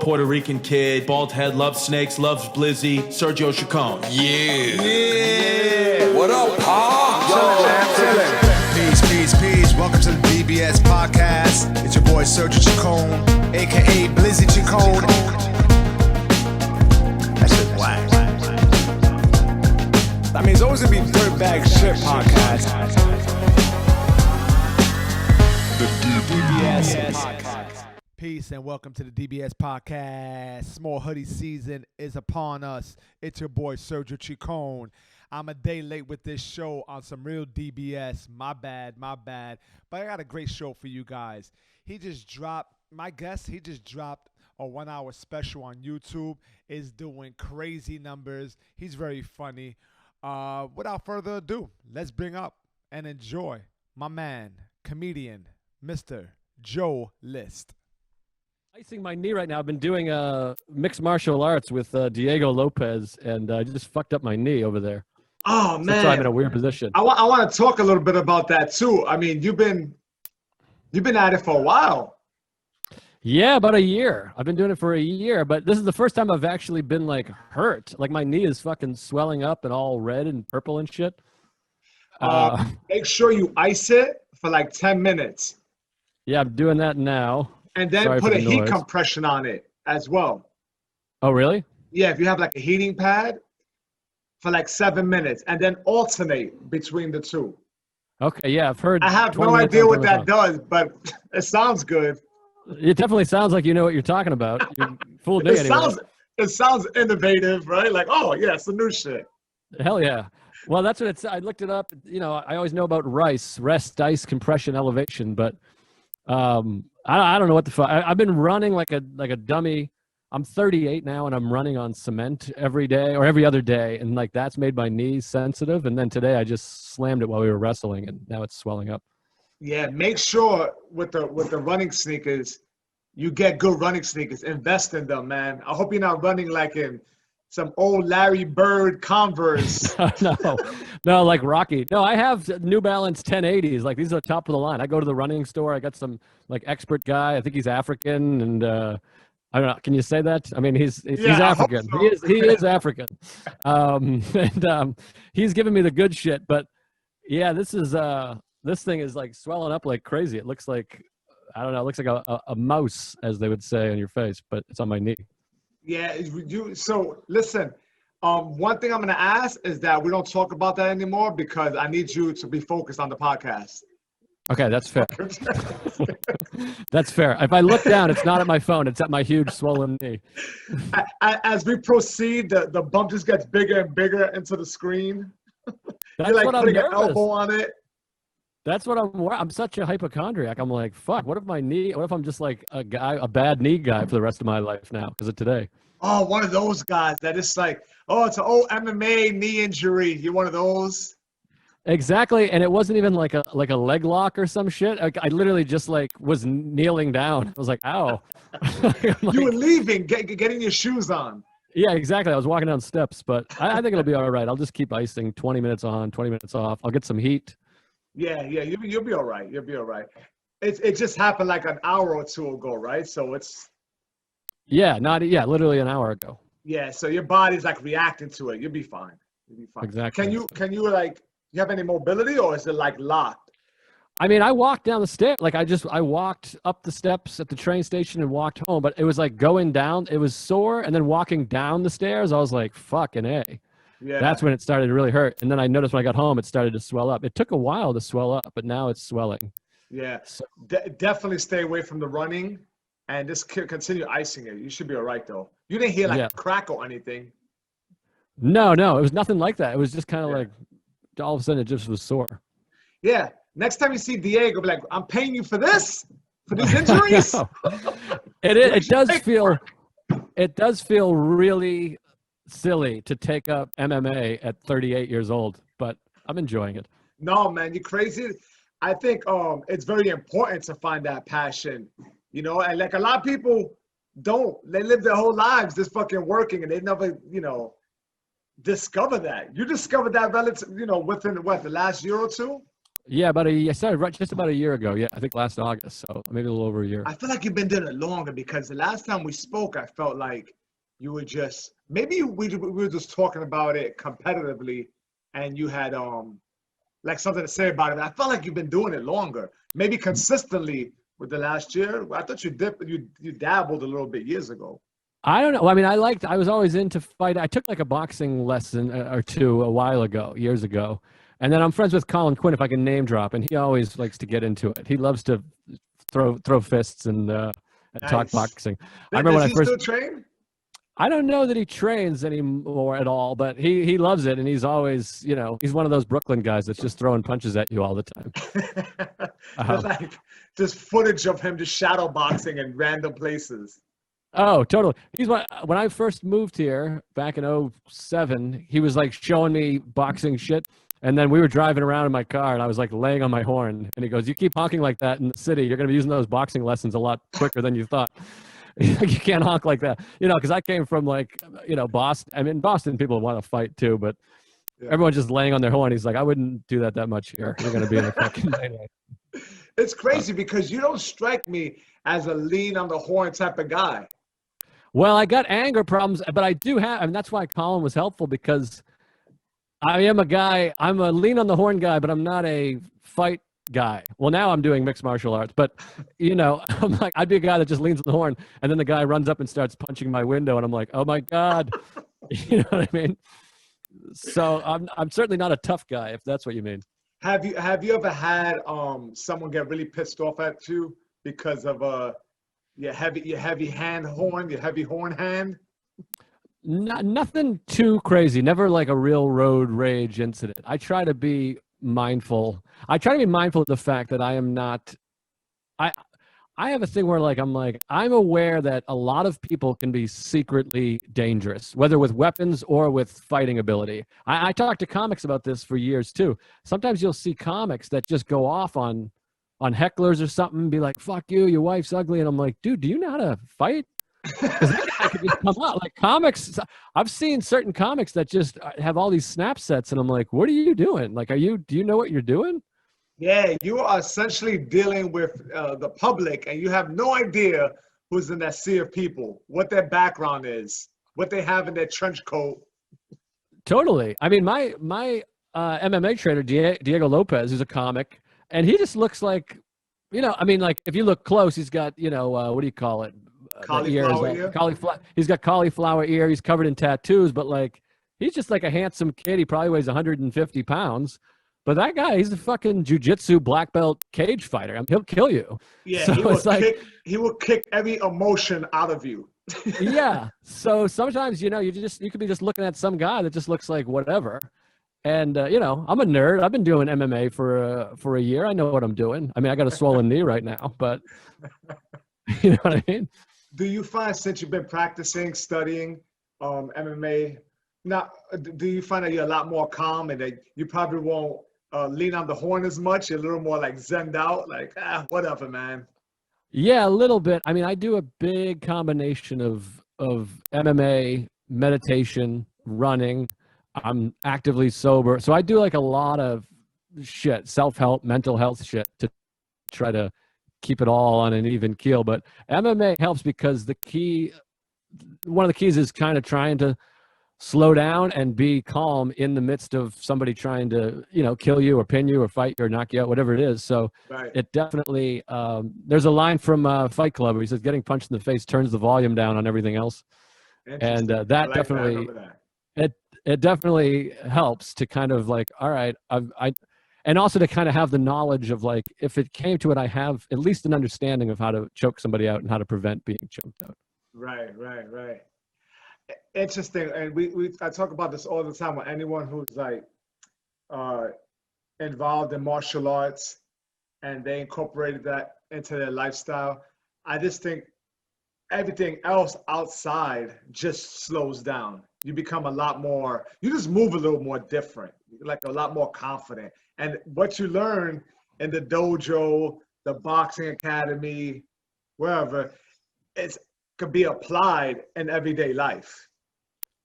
Puerto Rican kid, bald head, loves snakes, loves Blizzy, Sergio Chacon. Yeah. What up, Pa? Peace. Welcome to the DBS podcast. It's your boy Sergio Chacon, aka Blizzy Chacon. That shit whack. I mean, it's always gonna be Dirtbag Shit podcast. The DBS podcast. Peace and welcome to the DBS podcast. Small hoodie season is upon us. It's your boy Sergio Chacon. I'm a day late with this show on some real DBS. My bad. But I got a great show for you guys. My guest just dropped a 1 hour special on YouTube. Is doing crazy numbers. He's very funny. Without further ado, let's bring up and enjoy my man, comedian, Mr. Joe List. Icing my knee right now. I've been doing mixed martial arts with Diego Lopez, and I just fucked up my knee over there. Oh, man. So I'm in a weird position. I want to talk a little bit about that, too. I mean, you've been at it for a while. Yeah, about a year. I've been doing it for a year, but this is the first time I've actually been, like, hurt. Like, my knee is fucking swelling up and all red and purple and shit. Make sure you ice it for, like, 10 minutes. Yeah, I'm doing that now. And then put a heat compression on it as well. Oh, really? Yeah, if you have, like, a heating pad for, like, 7 minutes. And then alternate between the two. Okay, yeah, I've heard. I have no idea what that does, but it sounds good. It definitely sounds like you know what you're talking about. You fooled me anyway. It sounds innovative, right? Like, oh, yeah, it's the new shit. Hell yeah. Well, that's what it's. I looked it up. You know, I always know about rest, ice, compression, elevation, but I don't know what the fuck. I've been running like a dummy. I'm 38 now, and I'm running on cement every day or every other day, and like that's made my knees sensitive. And then today I just slammed it while we were wrestling, and now it's swelling up. Yeah, make sure with the running sneakers, you get good running sneakers. Invest in them, man. I hope you're not running like in some old Larry Bird Converse. No, like Rocky. No, I have New Balance 1080s. Like these are the top of the line. I go to the running store. I got some like expert guy. I think he's African, and I don't know. Can you say that? I mean, he's African. So. He is African. And he's giving me the good shit. But yeah, this thing is like swelling up like crazy. It looks like, I don't know, it looks like a mouse, as they would say, on your face, but it's on my knee. Yeah, so listen, one thing I'm going to ask is that we don't talk about that anymore because I need you to be focused on the podcast. Okay, that's fair. That's fair. If I look down, it's not at my phone. It's at my huge swollen knee. As we proceed, the bump just gets bigger and bigger into the screen. That's You're like what putting I'm an elbow on it. That's what I'm such a hypochondriac. I'm like, fuck, what if I'm just like a bad knee guy for the rest of my life now because of today? Oh, one of those guys that is like, oh, it's an old MMA knee injury. You're one of those. Exactly. And it wasn't even like a leg lock or some shit. I literally just like was kneeling down. I was like, ow. You were leaving, getting your shoes on. Yeah, exactly. I was walking down steps, but I think it'll be all right. I'll just keep icing 20 minutes on, 20 minutes off. I'll get some heat. Yeah, you'll be all right. You'll be all right. It just happened like an hour or two ago, right? So it's literally an hour ago. Yeah, so your body's like reacting to it. You'll be fine. Exactly. Can you like you have any mobility or is it like locked? I mean, I walked down the stairs. Like I walked up the steps at the train station and walked home, but it was like going down, it was sore, and then walking down the stairs, I was like, fucking A. Yeah. That's when it started to really hurt. And then I noticed when I got home, it started to swell up. It took a while to swell up, but now it's swelling. Yeah. So, definitely stay away from the running and just continue icing it. You should be all right, though. You didn't hear a crack or anything. No. It was nothing like that. It was just kind of like all of a sudden it just was sore. Yeah. Next time you see Diego, be like, I'm paying you for this? For these injuries? It does feel really silly to take up MMA at 38 years old, but I'm enjoying it. No, man, you're crazy. I think it's very important to find that passion, you know, and like a lot of people they live their whole lives just fucking working and they never, you know, discover that. You discovered that relative, you know, within the last year or two? Yeah, I started just about a year ago. Yeah, I think last August. So maybe a little over a year. I feel like you've been doing it longer because the last time we spoke, I felt like you were just maybe we were just talking about it competitively, and you had like something to say about it. I felt like you've been doing it longer, maybe consistently with the last year. I thought you dabbled a little bit years ago. I don't know. I mean, I was always into fight. I took like a boxing lesson or two a while ago, years ago. And then I'm friends with Colin Quinn, if I can name drop, and he always likes to get into it. He loves to throw fists and talk Nice. boxing. I Does remember when he I first. still train? I don't know that he trains anymore at all, but he loves it, and he's always, he's one of those Brooklyn guys that's just throwing punches at you all the time. There's like just footage of him just shadow boxing in random places. Oh, totally. When I first moved here back in '07, he was like showing me boxing shit. And then we were driving around in my car and I was like laying on my horn. And he goes, "You keep honking like that in the city, you're going to be using those boxing lessons a lot quicker than you thought." You can't honk like that. Because I came from like, Boston. I mean, Boston people want to fight too, but everyone's just laying on their horn. He's like, "I wouldn't do that much here. You're going to be in a fucking anyway." It's crazy because you don't strike me as a lean on the horn type of guy. Well, I got anger problems, but I do have, that's why Colin was helpful because I am a guy, I'm a lean on the horn guy, but I'm not a fight guy. Well, now I'm doing mixed martial arts, but I'm like, I'd be a guy that just leans on the horn and then the guy runs up and starts punching my window and I'm like, oh my God. You know what I mean? So I'm certainly not a tough guy, if that's what you mean. Have you ever had someone get really pissed off at you because of your heavy horn hand? Nothing too crazy. Never like a real road rage incident. I try to be mindful. I try to be mindful of the fact that I am not. I have a thing where I'm aware that a lot of people can be secretly dangerous, whether with weapons or with fighting ability. I talked to comics about this for years too. Sometimes you'll see comics that just go off on hecklers or something, be like, "Fuck you, your wife's ugly," and I'm like, dude, do you know how to fight? Because that guy could just come out like comics. I've seen certain comics that just have all these snap sets, and I'm like, what are you doing? Like, do you know what you're doing? Yeah, you are essentially dealing with the public, and you have no idea who's in that sea of people, what their background is, what they have in their trench coat. Totally. I mean, my MMA trainer, Diego Lopez, who's a comic, and he just looks like, I mean, like if you look close, he's got, what do you call it? Cauliflower ear? He's got cauliflower ear. He's covered in tattoos, but like, he's just like a handsome kid. He probably weighs 150 pounds. But that guy, he's a fucking jujitsu black belt cage fighter. I mean, he'll kill you. Yeah, so he will kick every emotion out of you. Yeah. So sometimes, you could be just looking at some guy that just looks like whatever. And, I'm a nerd. I've been doing MMA for a year. I know what I'm doing. I mean, I got a swollen knee right now, but you know what I mean? Do you find, since you've been practicing, studying MMA, now, do you find that you're a lot more calm and that you probably won't lean on the horn as much? You're a little more like zenned out, like, whatever, man. Yeah, a little bit. I mean, I do a big combination of MMA, meditation, running. I'm actively sober. So I do like a lot of shit, self-help, mental health shit to try to keep it all on an even keel. But MMA helps because one of the keys is kind of trying to slow down and be calm in the midst of somebody trying to, kill you or pin you or fight you or knock you out, whatever it is. So Right. It definitely, there's a line from Fight Club where he says, getting punched in the face turns the volume down on everything else. And I that like definitely, that. it definitely helps to kind of like, all right, and also to kind of have the knowledge of like, if it came to it, I have at least an understanding of how to choke somebody out and how to prevent being choked out. Right. Interesting. And I talk about this all the time with anyone who's like involved in martial arts and they incorporated that into their lifestyle. I just think everything else outside just slows down. You become you just move a little more different, like a lot more confident. And what you learn in the dojo, the boxing academy, wherever, could be applied in everyday life.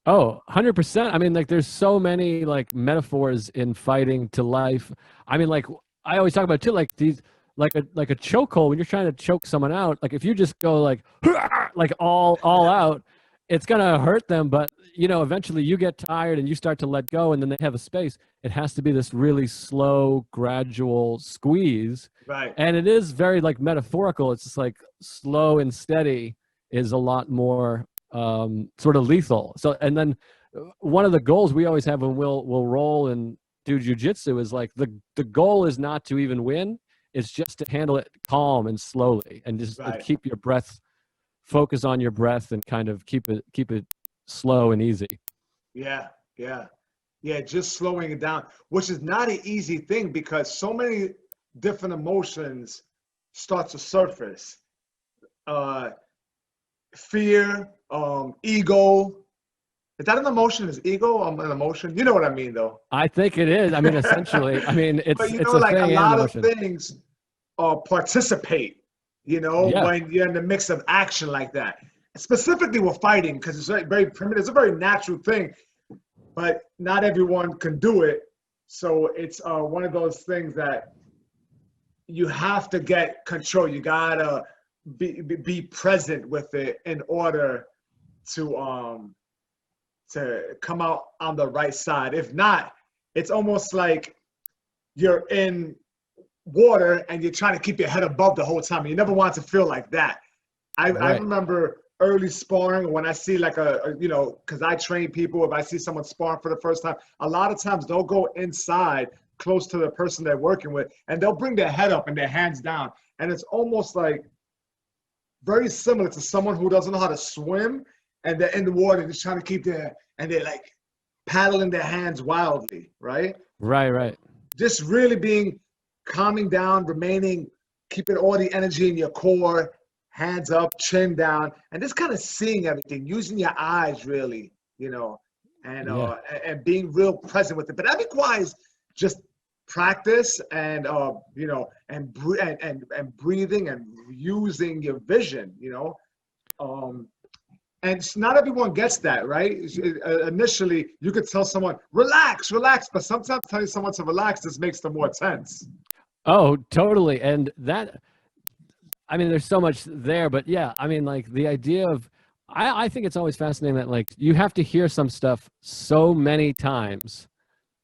Oh, 100%. I mean, like there's so many like metaphors in fighting to life. I mean, like I always talk about too, like these, like a chokehold when you're trying to choke someone out. Like if you just go like all out, it's gonna hurt them. But eventually you get tired and you start to let go, and then they have a space. It has to be this really slow, gradual squeeze, Right. and it is very like metaphorical. It's just like slow and steady is a lot more sort of lethal. So, and then one of the goals we always have when we'll roll and do jujitsu is like the goal is not to even win. It's just to handle it calm and slowly, and just Right. keep your breath, focus on your breath, and kind of keep it slow and easy. Yeah, yeah, yeah. Just slowing it down, which is not an easy thing because so many different emotions start to surface. Fear, ego. Is that an emotion? Is ego an emotion? You know what I mean, though. I think it is. I mean, essentially, I mean, But it's a like a thing and lot of emotion. things participate, Yeah. when you're in the mix of action like that. Specifically with fighting, because it's very primitive. It's a very natural thing, but not everyone can do it. So it's one of those things that you have to get control. You gotta be present with it in order to come out on the right side. If not, it's almost like you're in water and you're trying to keep your head above the whole time. You never want to feel like that. I Right. remember early sparring when I see like because I train people. If I see someone sparring for the first time, a lot of times they'll go inside close to the person they're working with, and they'll bring their head up and their hands down. And it's almost like very similar to someone who doesn't know how to swim and they're in the water just trying to keep and they're like paddling their hands wildly, right? Right. Just really calming down, keeping all the energy in your core, hands up, chin down, and just kind of seeing everything, using your eyes really, and Yeah. and being real present with it. But that requires just practice and and breathing and using your vision, and not everyone gets that, right? Initially, you could tell someone, relax, but sometimes telling someone to relax just makes them more tense. Oh, totally. And that, I mean, there's so much there, but yeah, I mean, like the idea of, I think it's always fascinating that like you have to hear some stuff so many times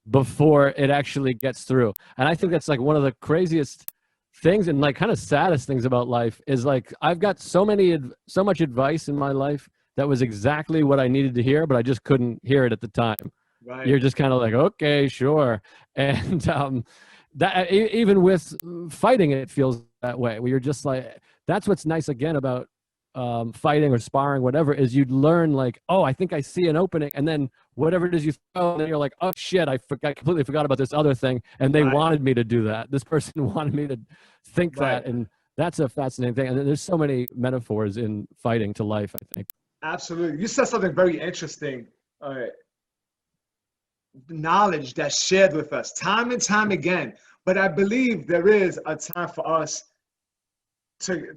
before it actually gets through. And I think that's like one of the craziest things and like kind of saddest things about life is like I've got so much advice in my life that was exactly what I needed to hear, but I just couldn't hear it at the time. Right. You're just kind of like, okay, sure. And that even with fighting, it feels that way. Where you're just like, that's what's nice again about fighting or sparring, whatever, is you'd learn like, oh, I think I see an opening, and then whatever it is you throw, and then you're like, oh shit, I completely forgot about this other thing, and they Right. wanted me to do that. This person wanted me to think Right. that, and that's a fascinating thing. And there's so many metaphors in fighting to life, I think. Absolutely. You said something very interesting. Knowledge that's shared with us time and time again. But I believe there is a time for us to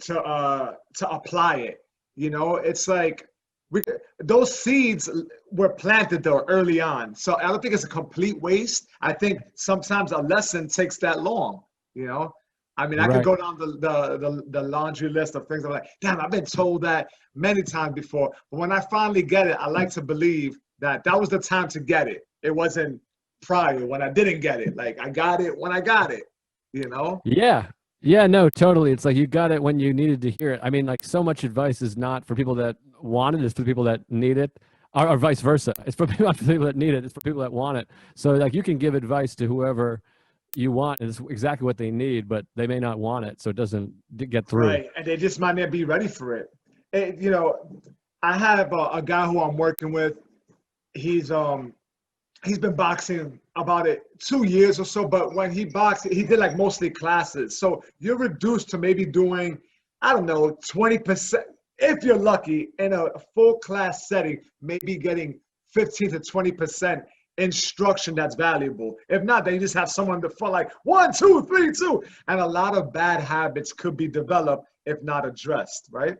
apply it. It's like those seeds were planted though early on. So I don't think it's a complete waste. I think sometimes a lesson takes that long. I mean, I could Right. go down the laundry list of things. I'm like, damn, I've been told that many times before. But when I finally get it, I like to believe that was the time to get it. It wasn't prior when I didn't get it. Like I got it when I got it. Yeah, no, totally. It's like you got it when you needed to hear it. I mean, like so much advice is not for people that want it, it's for people that need it, or vice versa. It's for people, not for people that need it, it's for people that want it. So like you can give advice to whoever you want, and it's exactly what they need, but they may not want it, so it doesn't get through. Right, and they just might not be ready for it. I have a guy who I'm working with. He's been boxing about 2 years or so, but when he boxed, he did like mostly classes. So you're reduced to maybe doing, I don't know, 20%, if you're lucky, in a full class setting, maybe getting 15 to 20% instruction that's valuable. If not, then you just have someone to front like 1, 2, 3, 2. And a lot of bad habits could be developed if not addressed, right?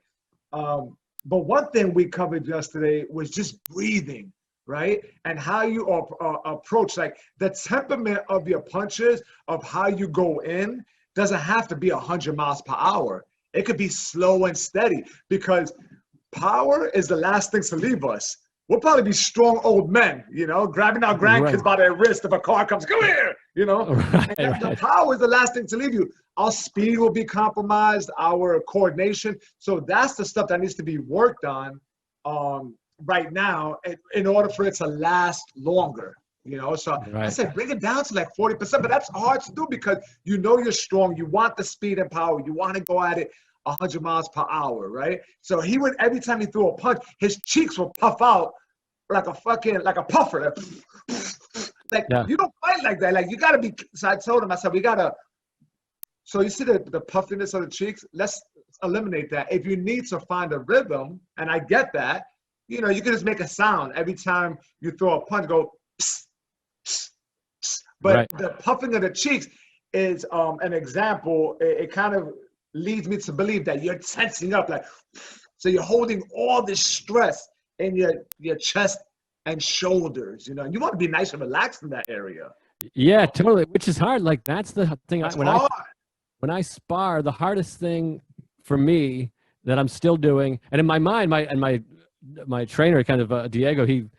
But one thing we covered yesterday was just breathing. right? And how you approach, like the temperament of your punches, of how you go in, doesn't have to be 100 miles per hour. It could be slow and steady, because power is the last thing to leave us. We'll probably be strong old men, you know, grabbing our grandkids by their wrist if a car comes, come here, you know. The power is the last thing to leave you. Our speed will be compromised, our coordination. So that's the stuff that needs to be worked on right now in order for it to last longer. You know, so I said bring it down to like 40%, but that's hard to do because you know you're strong. You want the speed and power. You want to go at it 100 miles per hour, right? So he would, every time he threw a punch, his cheeks would puff out like a puffer. Like, you don't fight like that. Like, you got to be, so I told him, I said, we got to, so you see the puffiness of the cheeks? Let's eliminate that. If you need to find a rhythm, and I get that, you know, you can just make a sound every time you throw a punch, go, psst, psst, psst. But the puffing of the cheeks is an example. It kind of leads me to believe that you're tensing up, like, so you're holding all this stress in your chest and shoulders, you know, and you want to be nice and relaxed in that area. Yeah, totally, which is hard. Like, that's the thing. When I spar, the hardest thing for me that I'm still doing, and in my mind, my trainer, kind of Diego, he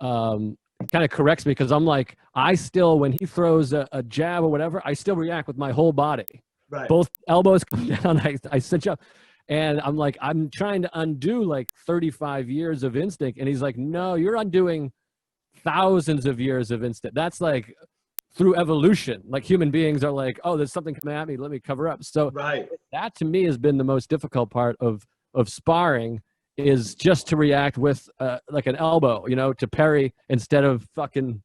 kind of corrects me, because I'm like, I still, when he throws a jab or whatever, I still react with my whole body. Right. Both elbows come down, I cinch up. And I'm like, I'm trying to undo like 35 years of instinct. And he's like, no, you're undoing thousands of years of instinct. That's like through evolution. Like, human beings are like, oh, there's something coming at me, let me cover up. So that to me has been the most difficult part of sparring, is just to react with like an elbow, you know, to parry instead of fucking,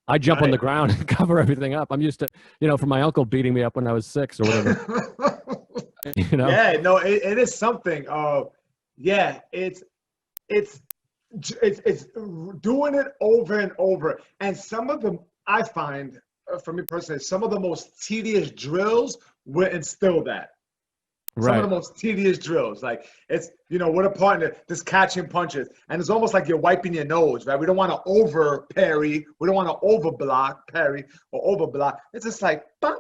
I jump on the ground and cover everything up. I'm used to, you know, from my uncle beating me up when I was 6 or whatever. You know? Yeah, no, it is something. It's doing it over and over. And some of them, I find, for me personally, some of the most tedious drills will instill that. Some of the most tedious drills, like, it's, you know, with a partner, just catching punches, and it's almost like you're wiping your nose, right? We don't want to over parry, we don't want to over block, parry or over block. It's just like bah,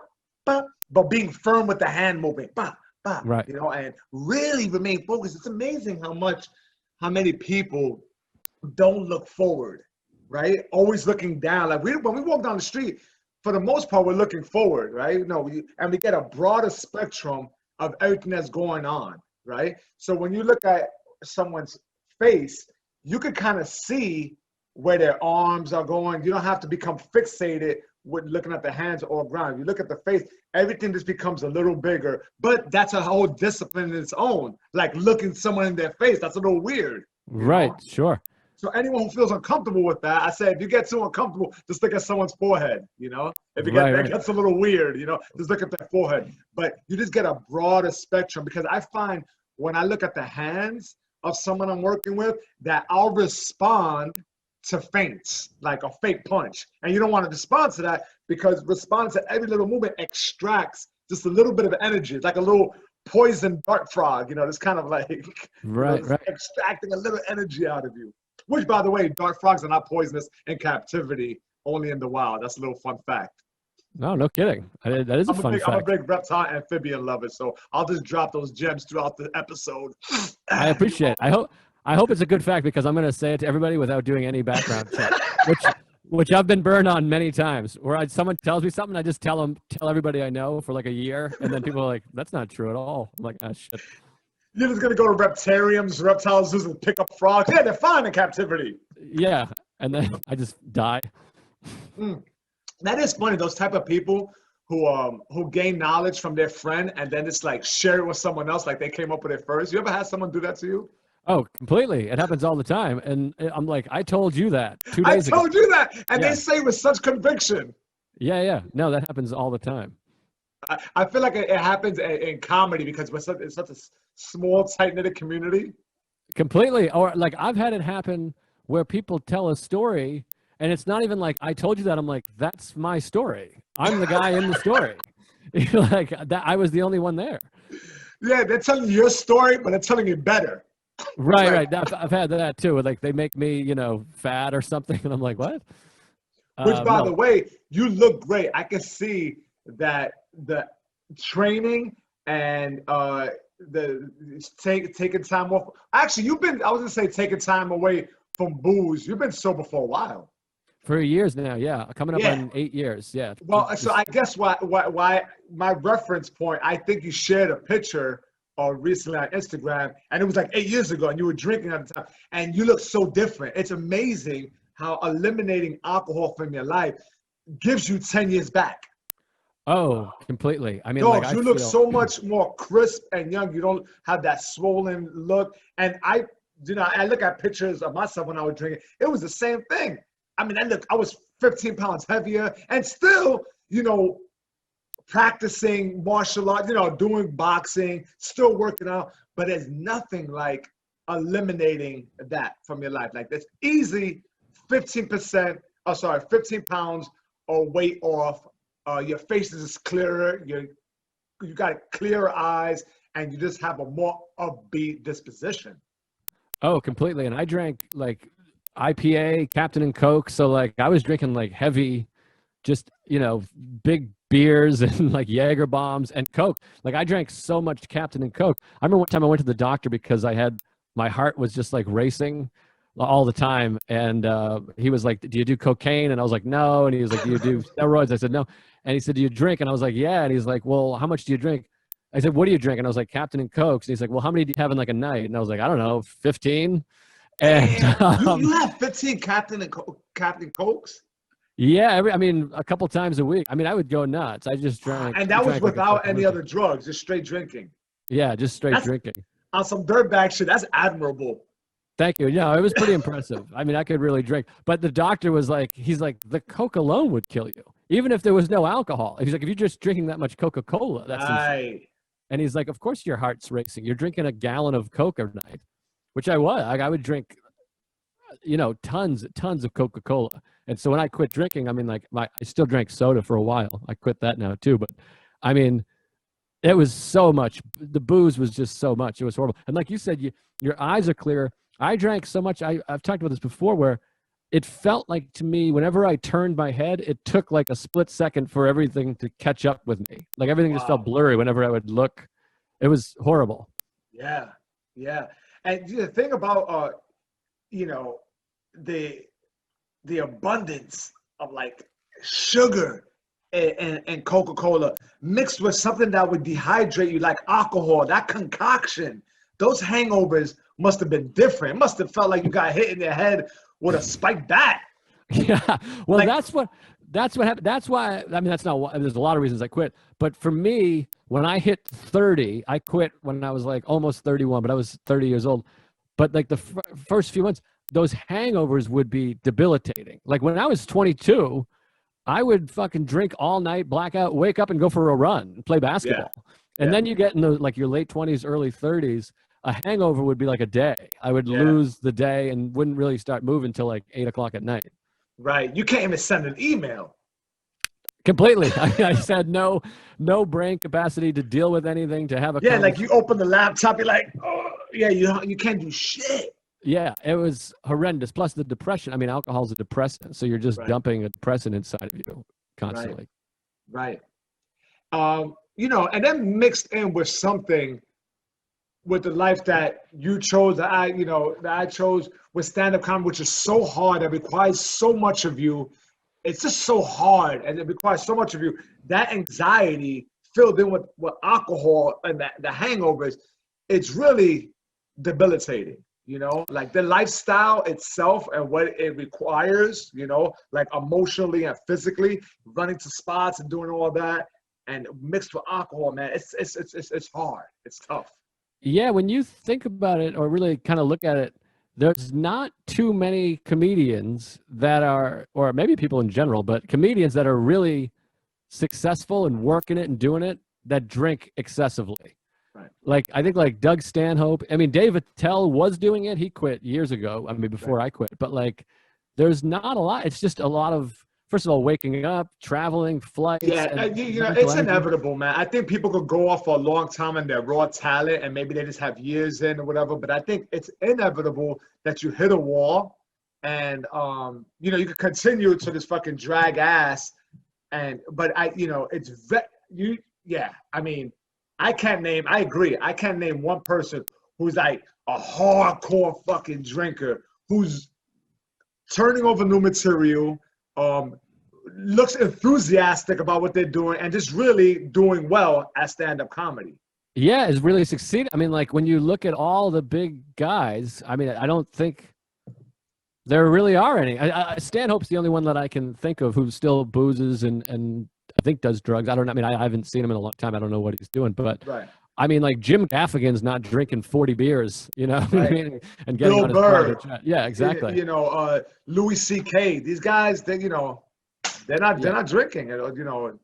bah, but being firm with the hand movement, bah, bah, you know, and really remain focused. It's amazing how many people don't look forward, right? Always looking down. Like, when we walk down the street, for the most part, we're looking forward, right? You know, and we get a broader spectrum of everything that's going on, right? So when you look at someone's face, you can kind of see where their arms are going. You don't have to become fixated with looking at the hands or ground. You look at the face, everything just becomes a little bigger, but that's a whole discipline in its own. Like, looking someone in their face, that's a little weird. Right, sure. So anyone who feels uncomfortable with that, I say, if you get too uncomfortable, just look at someone's forehead, you know? If you get that gets a little weird, you know, just look at their forehead. But you just get a broader spectrum, because I find when I look at the hands of someone I'm working with, that I'll respond to feints, like a fake punch. And you don't want to respond to that, because responding to every little movement extracts just a little bit of energy. It's like a little poison dart frog, you know, it's kind of like extracting a little energy out of you. Which, by the way, dart frogs are not poisonous in captivity, only in the wild. That's a little fun fact. No kidding. That is a fun fact. I'm a big reptile and amphibian lover, so I'll just drop those gems throughout the episode. I appreciate it. I hope it's a good fact, because I'm going to say it to everybody without doing any background check, which I've been burned on many times. Where someone tells me something, I just tell everybody I know for like a year, and then people are like, "That's not true at all." I'm like, "Ah, shit." You're just gonna go to reptariums, reptile zoos, and pick up frogs. Yeah, they're fine in captivity. Yeah, and then I just die. That is funny. Those type of people who gain knowledge from their friend and then it's like share it with someone else, like they came up with it first. You ever had someone do that to you? Oh, completely. It happens all the time, and I'm like, I told you that 2 days ago. I told you that, and they say with such conviction. Yeah. No, that happens all the time. I feel like it happens in comedy, because it's such a small, tight-knit community. Completely. Or like, I've had it happen where people tell a story, and it's not even like, I told you that. I'm like, that's my story. I'm the guy in the story. Like, that, I was the only one there. Yeah, they're telling you your story, but they're telling you better. Right, Like, right. I've had that too. Like they make me, fat or something, and I'm like, what? which, by the No. way, you look great. I can see that the training and the taking time off. Actually, you've been. I was gonna say taking time away from booze. You've been sober for a while. For years now, yeah. Coming up Yeah. on 8 years, yeah. Well, so I guess why my reference point. I think you shared a picture recently on Instagram, and it was like 8 years ago, and you were drinking at the time, and you look so different. It's amazing how eliminating alcohol from your life gives you 10 years back. Oh, completely. I mean, like Dogs, I you look feel so much more crisp and young. You don't have that swollen look. And I look at pictures of myself when I was drinking. It was the same thing. I mean, I was 15 pounds heavier and still, practicing martial arts, doing boxing, still working out. But there's nothing like eliminating that from your life. Like that's easy 15%, 15 pounds or weight off. Your face is clearer. You got clearer eyes, and you just have a more upbeat disposition. oh, completely. And I drank like IPA, Captain and Coke. So like I was drinking like heavy, just, big beers and like Jaeger bombs and Coke. Like I drank so much Captain and Coke. I remember one time I went to the doctor because my heart was just like racing all the time. And he was like, do you do cocaine? And I was like, no. And he was like, do you do steroids? I said, no. And he said, do you drink? And I was like, yeah. And he's like, well, how much do you drink? I said, what do you drink? And I was like, Captain and Cokes. And he's like, well, how many do you have in like a night? And I was like, I don't know, 15. And Damn, you have 15 Captain Cokes? yeah, I mean, a couple times a week. I mean, I would go nuts. I just drank. And that was drank like a without fucking any monkey. other drugs, just straight drinking. Yeah, just straight drinking. On some dirtbag shit. That's admirable. Thank you. Yeah, it was pretty impressive. I mean, I could really drink. But the doctor was like, he's like, the Coke alone would kill you, even if there was no alcohol. He's like, if you're just drinking that much Coca-Cola, that's insane. Right. And he's like, of course your heart's racing. You're drinking a gallon of Coke a night, which I was. I would drink, tons of Coca-Cola. And so when I quit drinking, I mean, like I still drank soda for a while. I quit that now too. But I mean, it was so much. The booze was just so much. It was horrible. And like you said, your eyes are clearer. I drank so much. I've talked about this before where it felt like to me, whenever I turned my head, it took like a split second for everything to catch up with me. Like everything just felt blurry whenever I would look. It was horrible. Yeah. Yeah. And the thing about, the abundance of like sugar and Coca-Cola mixed with something that would dehydrate you, like alcohol, that concoction, those hangovers must have been different. It must have felt like you got hit in the head with a spiked bat. Yeah. Well, Like- that's what happened. That's why, I mean, that's not why, there's a lot of reasons I quit. But for me, when I hit 30, I quit when I was like almost 31, but I was 30 years old. But like the first few months, those hangovers would be debilitating. Like when I was 22, I would fucking drink all night, blackout, wake up and go for a run, play basketball. Yeah. And then you get in like your late 20s, early 30s, a hangover would be like a day. I would lose the day and wouldn't really start moving till like 8 o'clock at night. Right. You can't even send an email. Completely. I just had no brain capacity to deal with anything, to have a conversation. Like you open the laptop, you're like, oh, yeah, you can't do shit. Yeah, it was horrendous. Plus the depression. I mean, alcohol's a depressant, so you're just dumping a depressant inside of you constantly. Right. And then mixed in with something with the life that you chose, that I chose with stand-up comedy, which is so hard. It requires so much of you. It's just so hard, and it requires so much of you. That anxiety filled in with alcohol and the hangovers, it's really debilitating. Like the lifestyle itself and what it requires, like emotionally and physically, running to spots and doing all that, and mixed with alcohol, man, it's hard. It's tough. Yeah, when you think about it or really kind of look at it, there's not too many comedians that are, or maybe people in general, but comedians that are really successful and working it and doing it that drink excessively. Right. Like, I think like Doug Stanhope, I mean, Dave Attell was doing it. He quit years ago. I mean, before I quit, but like, there's not a lot. It's just a lot of, first of all, waking up, traveling, flights. Yeah, And you know, mental it's energy. inevitable, man. I think people could go off for a long time in their raw talent and maybe they just have years in or whatever, but I think it's inevitable that you hit a wall and you know, you could continue to this fucking drag ass but you know, yeah, I mean, I agree. I can't name one person who's like a hardcore fucking drinker who's turning over new material, looks enthusiastic about what they're doing, and just really doing well at stand-up comedy. Yeah, it's really succeeded. I mean, like when you look at all the big guys, I mean, I don't think there really are any. Stanhope's the only one that I can think of who still boozes and I think does drugs. I don't know. I mean, I haven't seen him in a long time. I don't know what he's doing, but Right. I mean, like Jim Gaffigan's not drinking 40 beers, you know, what I Right. mean, and getting Bill on his Burr. private jet. Yeah, exactly. You know, Louis C.K. These guys, you know, they're not drinking. You know,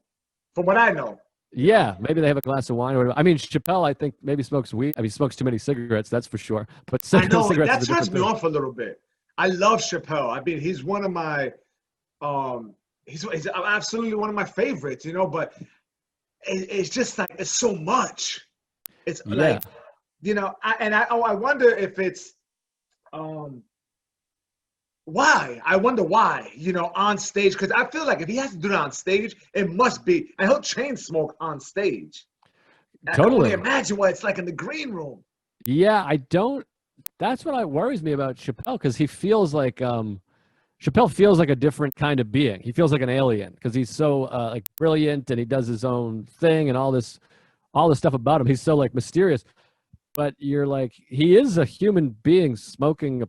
from what I know. Yeah, maybe they have a glass of wine or whatever. I mean, Chappelle, I think maybe smokes weed. I mean, he smokes too many cigarettes, that's for sure. But I know cigarettes that is a turns different me thing. off a little bit. I love Chappelle. I mean, he's one of my, he's absolutely one of my favorites. You know, but it's just like it's so much. It's like, you know, I wonder if it's, why? I wonder why, you know, on stage, because I feel like if he has to do that on stage, it must be, and he'll chain smoke on stage. I can only imagine what it's like in the green room. Yeah, that's what worries me about Chappelle, because he feels like, Chappelle feels like a different kind of being. He feels like an alien because he's so like brilliant and he does his own thing and all this stuff about him. He's so like mysterious, but you're like, he is a human being smoking a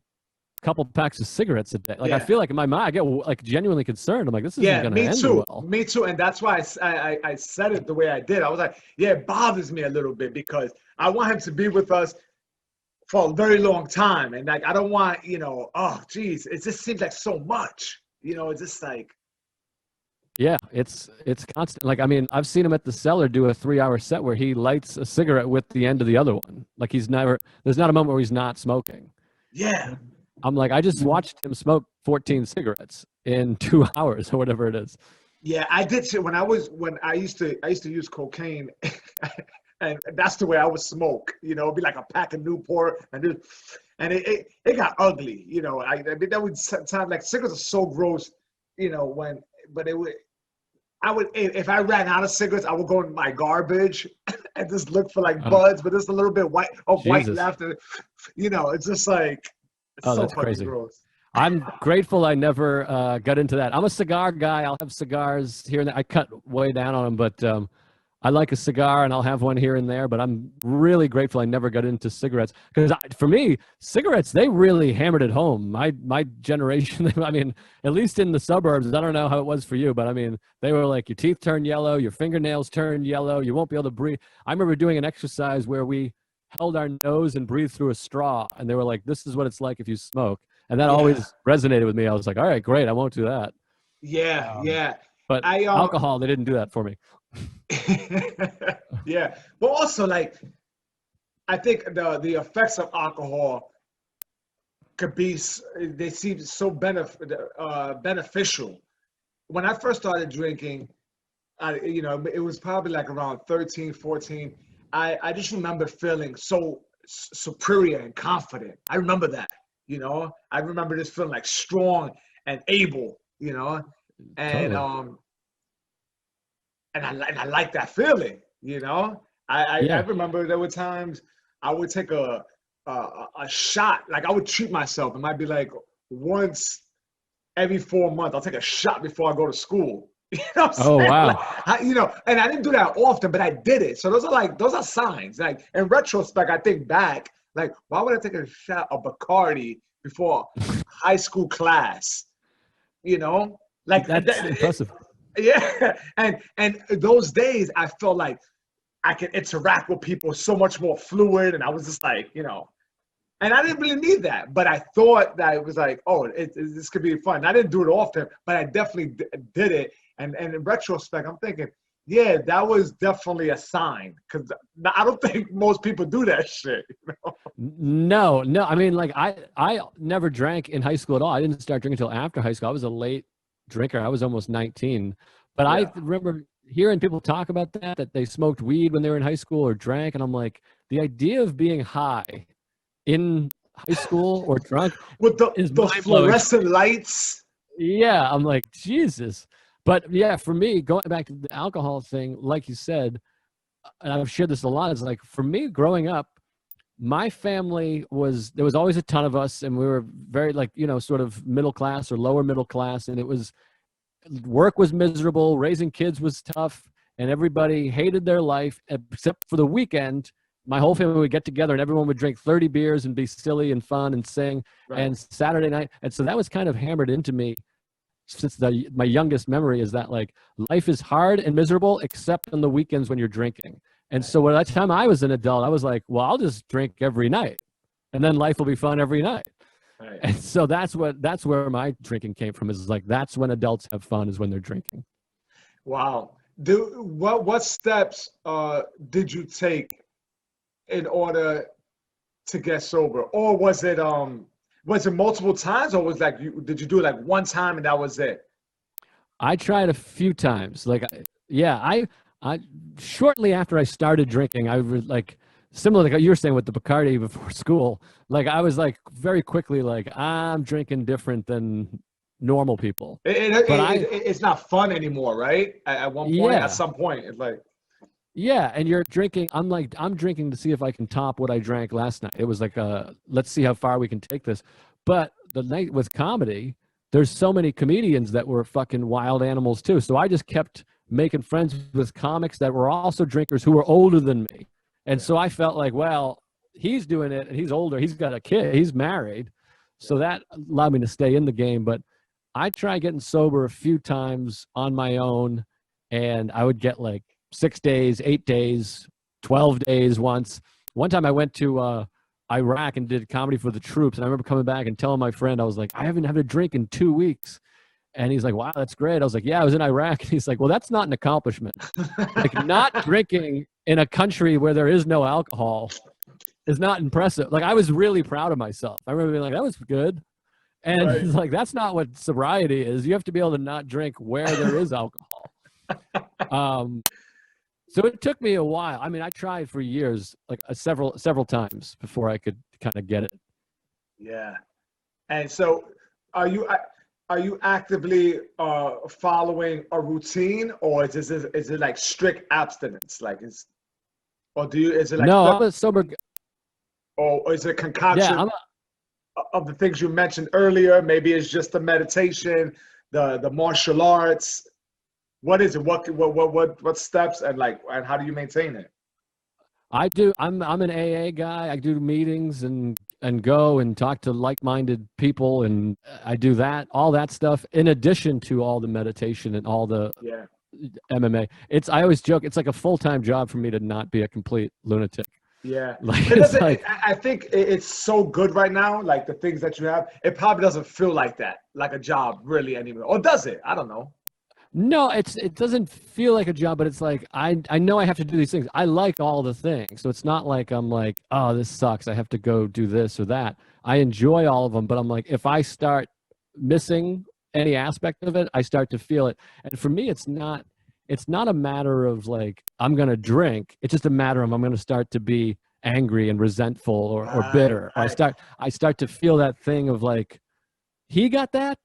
couple packs of cigarettes a day. Like, I feel like in my mind, I get like genuinely concerned. I'm like, this isn't going to end well. Me too. And that's why I said it the way I did. I was like, yeah, it bothers me a little bit because I want him to be with us for a very long time. And like, I don't want, you know, oh, geez, it just seems like so much, you know, it's just like. Yeah, it's constant. Like, I mean, I've seen him at the Cellar do a 3-hour set where he lights a cigarette with the end of the other one. Like there's not a moment where he's not smoking. Yeah. I'm like, I just watched him smoke 14 cigarettes in 2 hours or whatever it is. Yeah, I did. When I used to use cocaine, and that's the way I would smoke. You know, it'd be like a pack of Newport, and it got ugly. You know, I mean, that would sometimes, like, cigarettes are so gross. You know, if I ran out of cigarettes, I would go in my garbage and just look for like buds, but just a little bit white left. You know, it's just like. Oh, so that's crazy. Gross. I'm grateful I never got into that. I'm a cigar guy. I'll have cigars here and there. I cut way down on them, but I like a cigar and I'll have one here and there. But I'm really grateful I never got into cigarettes because for me, cigarettes, they really hammered it home. My generation, I mean, at least in the suburbs, I don't know how it was for you, but I mean, they were like, your teeth turn yellow, your fingernails turn yellow, you won't be able to breathe. I remember doing an exercise where we held our nose and breathed through a straw. And they were like, this is what it's like if you smoke. And that always resonated with me. I was like, all right, great. I won't do that. Yeah. But alcohol, they didn't do that for me. Yeah. But also, like, I think the effects of alcohol they seem so beneficial. When I first started drinking, you know, it was probably like around 13, 14. I just remember feeling so superior and confident. I remember that, you know. I remember just feeling like strong and able, you know, and totally. And I like that feeling, you know. I remember there were times I would take a shot, like I would treat myself. It might be like once every 4 months, I'll take a shot before I go to school. You know what I'm saying? Wow. Like, you know, and I didn't do that often, but I did it. So those are signs. Like in retrospect, I think back, like, why would I take a shot of Bacardi before high school class? You know, like that's impressive. Yeah, and those days I felt like I could interact with people so much more fluid, and I was just like, you know. And I didn't really need that, but I thought that it was like, oh, this could be fun. I didn't do it often, but I definitely did it. And in retrospect, I'm thinking, yeah, that was definitely a sign because I don't think most people do that shit. You know? No. I mean, like I never drank in high school at all. I didn't start drinking until after high school. I was a late drinker. I was almost 19. But Yeah. I remember hearing people talk about that they smoked weed when they were in high school or drank. And I'm like, the idea of being high in high school or drunk With is those mind-blowing. fluorescent lights. Yeah, I'm like, Jesus. But yeah, for me, going back to the alcohol thing, like you said, and I've shared this a lot, it's like for me growing up, my family there was always a ton of us, and we were very like, sort of middle class or lower middle class, and it was work was miserable, raising kids was tough, and everybody hated their life except for the weekend. My whole family would get together and everyone would drink 30 beers and be silly and fun and sing. Right. And Saturday night, and so that was kind of hammered into me since my youngest memory, is that like life is hard and miserable except on the weekends when you're drinking. And so by the time I was an adult, I was like, well, I'll just drink every night and then life will be fun every night. Right. And so that's where my drinking came from, is like, that's when adults have fun, is when they're drinking. Wow. What steps did you take in order to get sober? Or was it multiple times, or did you do it like one time and that was it? I tried a few times. Like, I shortly after I started drinking, I was like, similar to what you were saying with the Bacardi before school, like I was like very quickly like, I'm drinking different than normal people. It's not fun anymore, right? At one point, Yeah. at some point, it's like, Yeah, and you're drinking. I'm drinking to see if I can top what I drank last night. It was like, let's see how far we can take this. But the night with comedy, there's so many comedians that were fucking wild animals too. So I just kept making friends with comics that were also drinkers who were older than me. And so I felt like, well, he's doing it and he's older. He's got a kid. He's married. So that allowed me to stay in the game. But I tried getting sober a few times on my own, and I would get like 6 days, 8 days, 12 days once. One time I went to Iraq and did comedy for the troops. And I remember coming back and telling my friend, I was like, I haven't had a drink in 2 weeks. And he's like, wow, that's great. I was like, yeah, I was in Iraq. And he's like, well, that's not an accomplishment. Like, not drinking in a country where there is no alcohol is not impressive. Like, I was really proud of myself. I remember being like, that was good. And Right. he's like, that's not what sobriety is. You have to be able to not drink where there is alcohol. So it took me a while. I mean, I tried for years, like several times before I could kind of get it. yeah. And so, are you actively following a routine, or is it like strict abstinence? Like, is it like No, I'm a sober. or is it a concoction Yeah, of the things you mentioned earlier? Maybe it's just the meditation, the martial arts. What is it? What steps and how do you maintain it? I do. I'm an AA guy. I do meetings and go and talk to like-minded people, and I do all that stuff in addition to all the meditation and all the Yeah. MMA. I always joke, it's like a full-time job for me to not be a complete lunatic. Yeah. Like, I think it's so good right now, like the things that you have, it probably doesn't feel like that, like a job really anymore. Or does it? I don't know. No, it doesn't feel like a job, but it's like I know I have to do these things. I like all the things. So it's not like I'm like, oh, this sucks, I have to go do this or that. I enjoy all of them, but I'm like, if I start missing any aspect of it, I start to feel it. And for me, it's not a matter of like, I'm going to drink. It's just a matter of I'm going to start to be angry and resentful or bitter. Right. I start to feel that thing of like, he got that?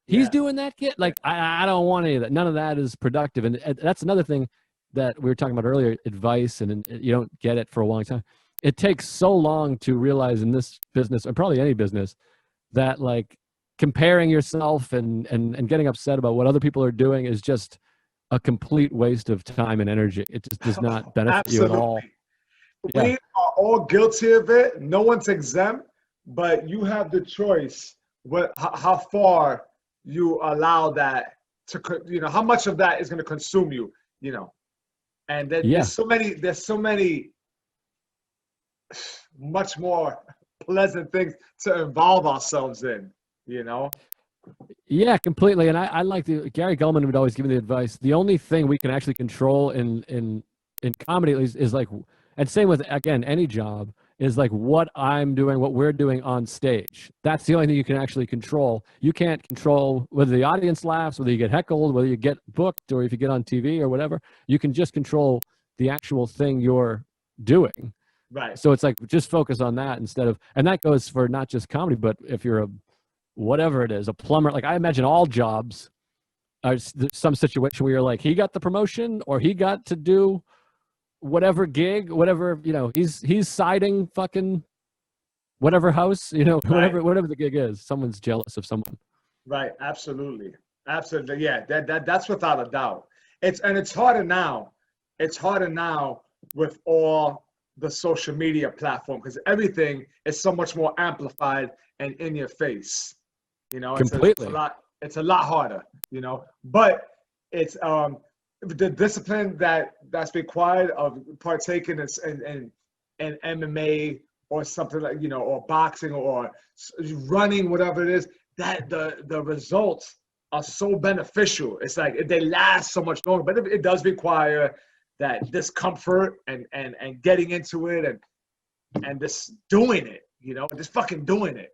He's Yeah. doing that, kid? Like, I don't want any of that. None of that is productive. And that's another thing that we were talking about earlier, advice, and you don't get it for a long time. It takes so long to realize in this business, or probably any business, that like comparing yourself and getting upset about what other people are doing is just a complete waste of time and energy. It just does not benefit you at all. We Yeah. are all guilty of it. No one's exempt, but you have the choice how far you allow that to, how much of that is going to consume you, and then there's so many much more pleasant things to involve ourselves in, Yeah, completely. And I like Gary Gulman would always give me the advice. The only thing we can actually control in comedy at least is like, and same with, again, any job, is like what I'm doing, what we're doing on stage. That's the only thing you can actually control. You can't control whether the audience laughs, whether you get heckled, whether you get booked, or if you get on TV or whatever. You can just control the actual thing you're doing. Right. So it's like just focus on that instead of, and that goes for not just comedy, but if you're a whatever it is, a plumber. Like I imagine all jobs are some situation where you're like, he got the promotion or he got to do whatever gig, whatever, you know, he's siding fucking whatever house, you know, whatever the gig is. Someone's jealous of someone. Right. Absolutely. Absolutely. Yeah. That's without a doubt. It's harder now. It's harder now with all the social media platform because everything is so much more amplified and in your face. You know, Completely. It's a lot harder, you know, but it's the discipline that's required of partaking in MMA or something like, you know, or boxing or running, whatever it is, that the results are so beneficial. It's like they last so much longer, but it does require that discomfort and getting into it and just doing it, you know, just fucking doing it.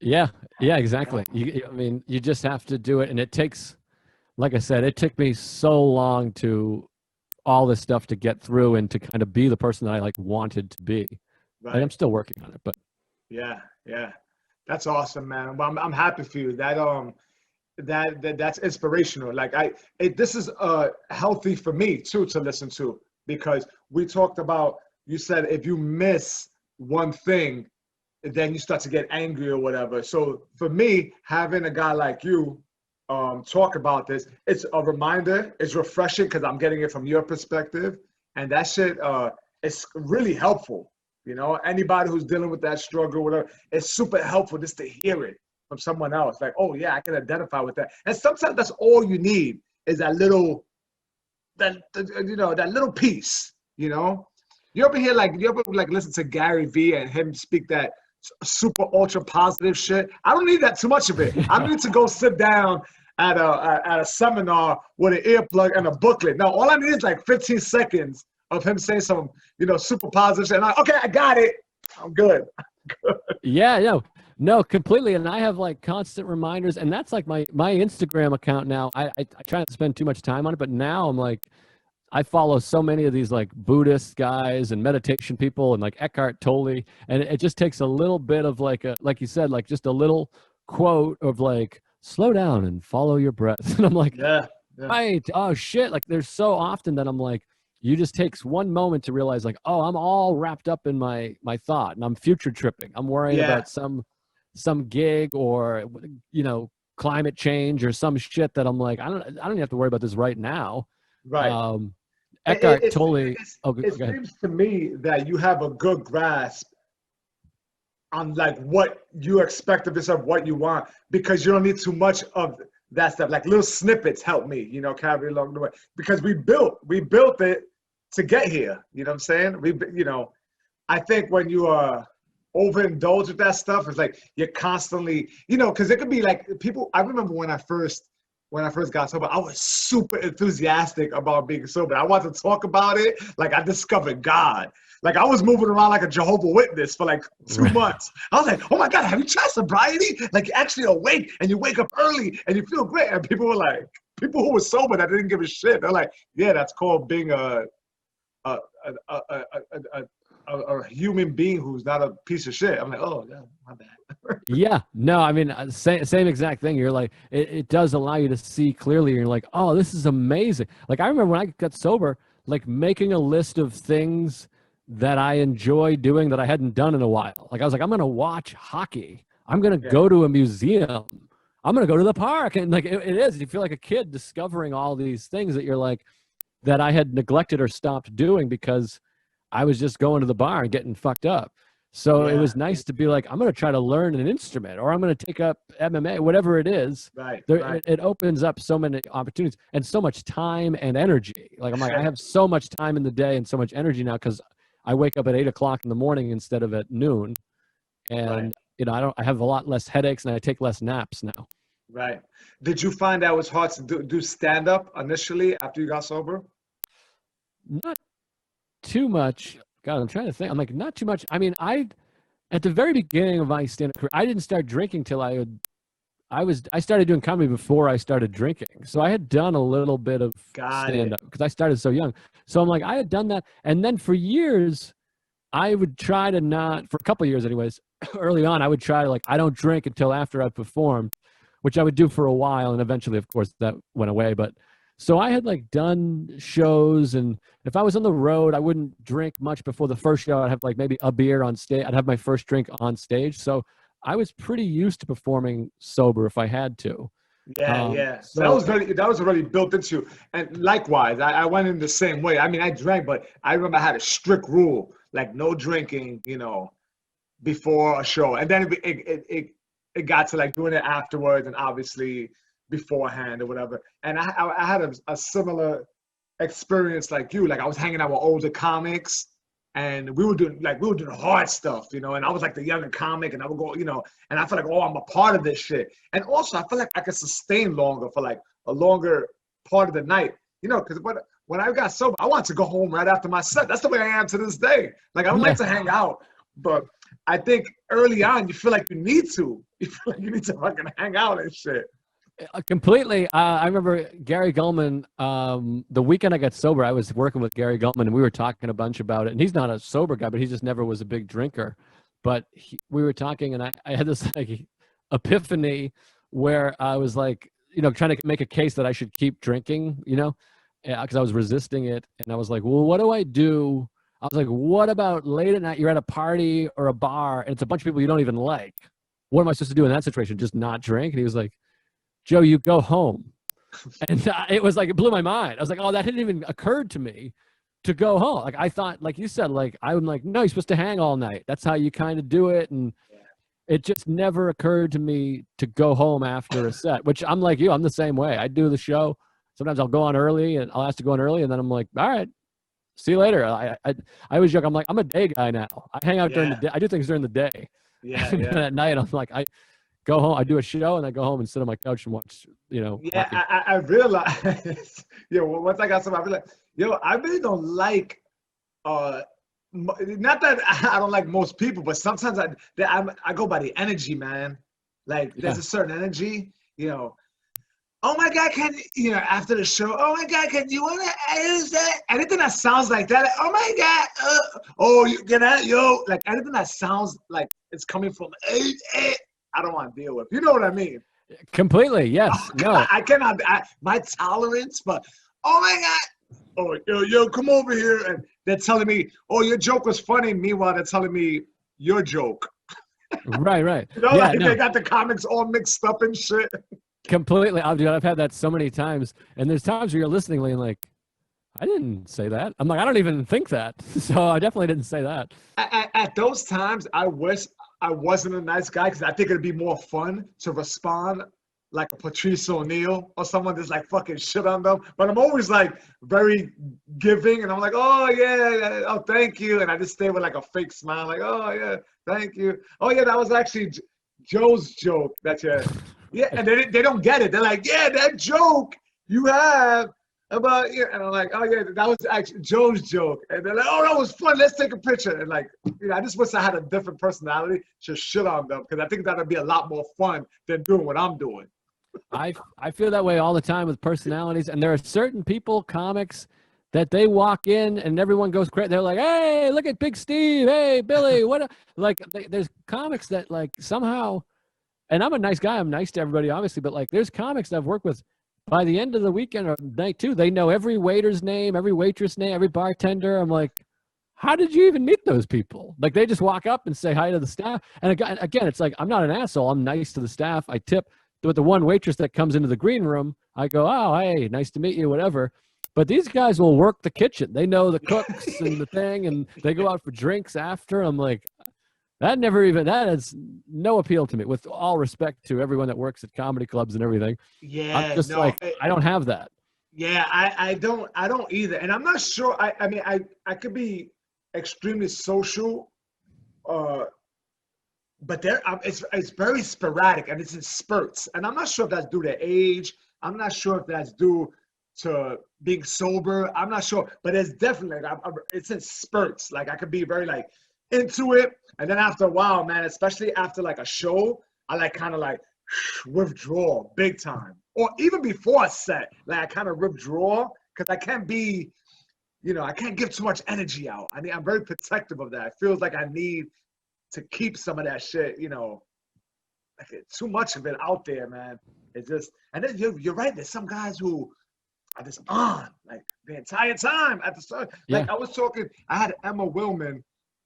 Yeah, exactly. I mean, you just have to do it. And it takes, like I said, it took me so long to all this stuff to get through and to kind of be the person that I like wanted to be. Right. And I'm still working on it, but. Yeah. That's awesome, man. Well, I'm happy for you. That's inspirational. Like this is healthy for me too to listen to because we talked about, you said if you miss one thing, then you start to get angry or whatever. So for me, having a guy like you talk about this, it's a reminder, it's refreshing because I'm getting it from your perspective. And that shit is really helpful. You know, anybody who's dealing with that struggle, whatever, it's super helpful just to hear it from someone else. Like, oh yeah, I can identify with that. And sometimes that's all you need is that little piece, you know? You ever listen to Gary Vee and him speak that super ultra positive shit? I don't need that too much of it. I need to go sit down at a seminar with an earplug and a booklet. No, all I need is like 15 seconds of him saying some, you know, super positive shit. And okay, I got it. I'm good. Yeah, no, completely. And I have like constant reminders, and that's like my Instagram account now. I try not to spend too much time on it, but now I'm like, I follow so many of these like Buddhist guys and meditation people and like Eckhart Tolle, and it just takes a little bit of like you said, like just a little quote of like, slow down and follow your breath. And I'm like, yeah. Right. Oh shit. Like there's so often that I'm like, you just takes one moment to realize like, oh, I'm all wrapped up in my thought and I'm future tripping. I'm worrying about some gig or, you know, climate change or some shit that I'm like, I don't even have to worry about this right now. Right. Eckhart Tolle. It seems to me that you have a good grasp on like what you expect of yourself, what you want, because you don't need too much of that stuff. Like little snippets help me, you know, carry along the way. Because we built it to get here. You know what I'm saying? I think when you are overindulged with that stuff, it's like you're constantly, you know, because it could be like people. I remember when I first got sober, I was super enthusiastic about being sober. I wanted to talk about it like I discovered God. Like I was moving around like a Jehovah's Witness for like 2 months. I was like, oh my God, have you tried sobriety? Like you're actually awake and you wake up early and you feel great. And people were like, people who were sober that didn't give a shit, they're like, yeah, that's called being a human being who's not a piece of shit. I'm like, oh yeah, my bad. Yeah, no, I mean, same exact thing. You're like, it does allow you to see clearly. You're like, oh, this is amazing. Like I remember when I got sober, like making a list of things that I enjoy doing that I hadn't done in a while. Like I was like, I'm going to watch hockey. I'm going to go to a museum. I'm going to go to the park. And like, it is, you feel like a kid discovering all these things that you're like, that I had neglected or stopped doing because I was just going to the bar and getting fucked up. So it was nice to be like, I'm going to try to learn an instrument or I'm going to take up MMA, whatever it is. Right. It opens up so many opportunities and so much time and energy. Like I'm like, I have so much time in the day and so much energy now because I wake up at 8 o'clock in the morning instead of at noon. And, you know, I have a lot less headaches and I take less naps now. Right. Did you find that it was hard to do stand-up initially after you got sober? Not too much. God, I'm trying to think. I'm like, not too much. I mean, at the very beginning of my stand-up career, I didn't start drinking till I started doing comedy before I started drinking. So I had done a little bit of Got it. stand-up because I started so young. So I'm like, I had done that. And then for years, I would try to not, for a couple of years anyways, early on, I would try to like, I don't drink until after I performed, which I would do for a while. And eventually, of course, that went away. But so I had like done shows, and if I was on the road, I wouldn't drink much before the first show. I'd have like maybe a beer on stage. I'd have my first drink on stage. So I was pretty used to performing sober if I had to. Yeah. So So that was already built into you. And likewise, I went in the same way. I mean, I drank, but I remember I had a strict rule, like no drinking, before a show. And then it got to like doing it afterwards, and obviously beforehand or whatever. And I had a similar experience like you. Like I was hanging out with older comics, and we were doing hard stuff, and I was like the younger comic, and I would go, and I feel like, oh, I'm a part of this shit. And also I feel like I could sustain longer for like a longer part of the night, because when I got sober, I wanted to go home right after my set. That's the way I am to this day. Like I would like to hang out, but I think early on you feel like you need to. You feel like you need to fucking hang out and shit. completely. I remember Gary Gulman. The weekend I got sober, I was working with Gary Gulman, and we were talking a bunch about it. And he's not a sober guy, but he just never was a big drinker. But we were talking, and I had this like epiphany where I was like, trying to make a case that I should keep drinking, because I was resisting it. And I was like, well, what do I do? I was like, what about late at night? You're at a party or a bar, and it's a bunch of people you don't even like. What am I supposed to do in that situation? Just not drink? And he was like, Joe, you go home. And it was like, it blew my mind. I was like, oh, that hadn't even occurred to me to go home. Like I thought, like you said, like I'm like, no, you're supposed to hang all night. That's how you kind of do it. And it just never occurred to me to go home after a set, which I'm like you, I'm the same way. I do the show. Sometimes I'll go on early, and I'll ask to go on early, and then I'm like, all right, see you later. I always joke, I'm like, I'm a day guy now. I hang out during the day. I do things during the day. And at night, I'm like, I go home, I do a show, and I go home and sit on my couch and watch, hockey. I realized, once I got some, I realized, I really don't like, not that I don't like most people, but sometimes I go by the energy, man. Like there's a certain energy, oh my God, after the show, oh my God, can you want to use that? Anything that sounds like that, like, oh my God, you get that, like anything that sounds like it's coming from, I don't want to deal with. You know what I mean? Completely, yes. No. I cannot, my tolerance, but, oh my God, oh, yo, come over here. And they're telling me, oh, your joke was funny. Meanwhile, they're telling me your joke. Right. They got the comics all mixed up and shit. Completely. I've had that so many times. And there's times where you're listening and like, I didn't say that. I'm like, I don't even think that. So I definitely didn't say that. At those times, I wish I wasn't a nice guy, because I think it'd be more fun to respond like a Patrice O'Neal or someone that's like fucking shit on them. But I'm always like very giving, and I'm like, oh yeah, oh thank you, and I just stay with like a fake smile, like, oh yeah, thank you. Oh yeah, that was actually Joe's joke. That's and they don't get it. They're like, yeah, that joke you have about, and I'm like, oh yeah, that was actually Joe's joke. And they're like, oh, that was fun. Let's take a picture. And like, I just wish I had a different personality to shit on them, because I think that'd be a lot more fun than doing what I'm doing. I feel that way all the time with personalities, and there are certain people, comics, that they walk in and everyone goes crazy. They're like, hey, look at Big Steve. Hey, Billy. There's comics that like somehow, and I'm a nice guy. I'm nice to everybody, obviously, but like there's comics that I've worked with. By the end of the weekend or night two, they know every waiter's name, every waitress name, every bartender. I'm like, how did you even meet those people? Like they just walk up and say hi to the staff. And again, it's like, I'm not an asshole. I'm nice to the staff. I tip. But the one waitress that comes into the green room, I go, oh, hey, nice to meet you, whatever. But these guys will work the kitchen. They know the cooks and the thing, and they go out for drinks after. I'm like, that has no appeal to me, with all respect to everyone that works at comedy clubs and everything. Yeah, I'm just I don't have that. Yeah, I don't either. And I'm not sure, I mean, I could be extremely social, but it's very sporadic, and it's in spurts. And I'm not sure if that's due to age. I'm not sure if that's due to being sober. I'm not sure, but it's definitely it's in spurts. Like I could be very like into it, and then after a while, man, especially after like a show, I like kind of like withdraw big time, or even before a set, like I kind of withdraw because I can't be, I can't give too much energy out. I mean, I'm very protective of that. It feels like I need to keep some of that shit, like too much of it out there, man. It's just, and then you're right. There's some guys who are just on like the entire time at the start. Like I had Emma Willman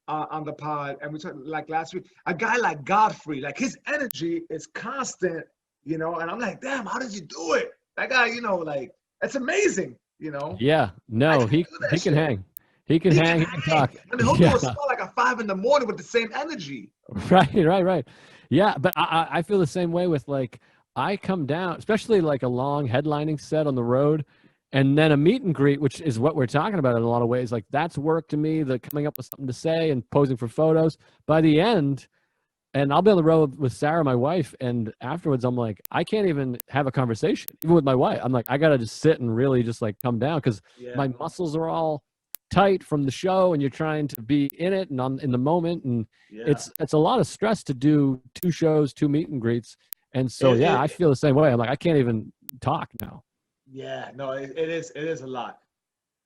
on the pod, and we talked like last week. A guy like Godfrey, like his energy is constant, and I'm like, damn, how does he do it? That guy, like it's amazing, Yeah, no, he can hang. He can hang. He can talk. I mean, he'll do a spot like at 5 a.m. with the same energy. Right. Yeah, but I feel the same way with like I come down, especially like a long headlining set on the road, and then a meet and greet, which is what we're talking about in a lot of ways. Like that's work to me, the coming up with something to say and posing for photos. By the end, and I'll be on the road with Sarah, my wife, and afterwards I'm like, I can't even have a conversation, even with my wife. I'm like, I gotta just sit and really just like come down because my muscles are all tight from the show, and you're trying to be in it and in the moment, and it's a lot of stress to do 2 shows, 2 meet and greets, and so I feel the same way. I'm like, I can't even talk now. Yeah, no, it is a lot.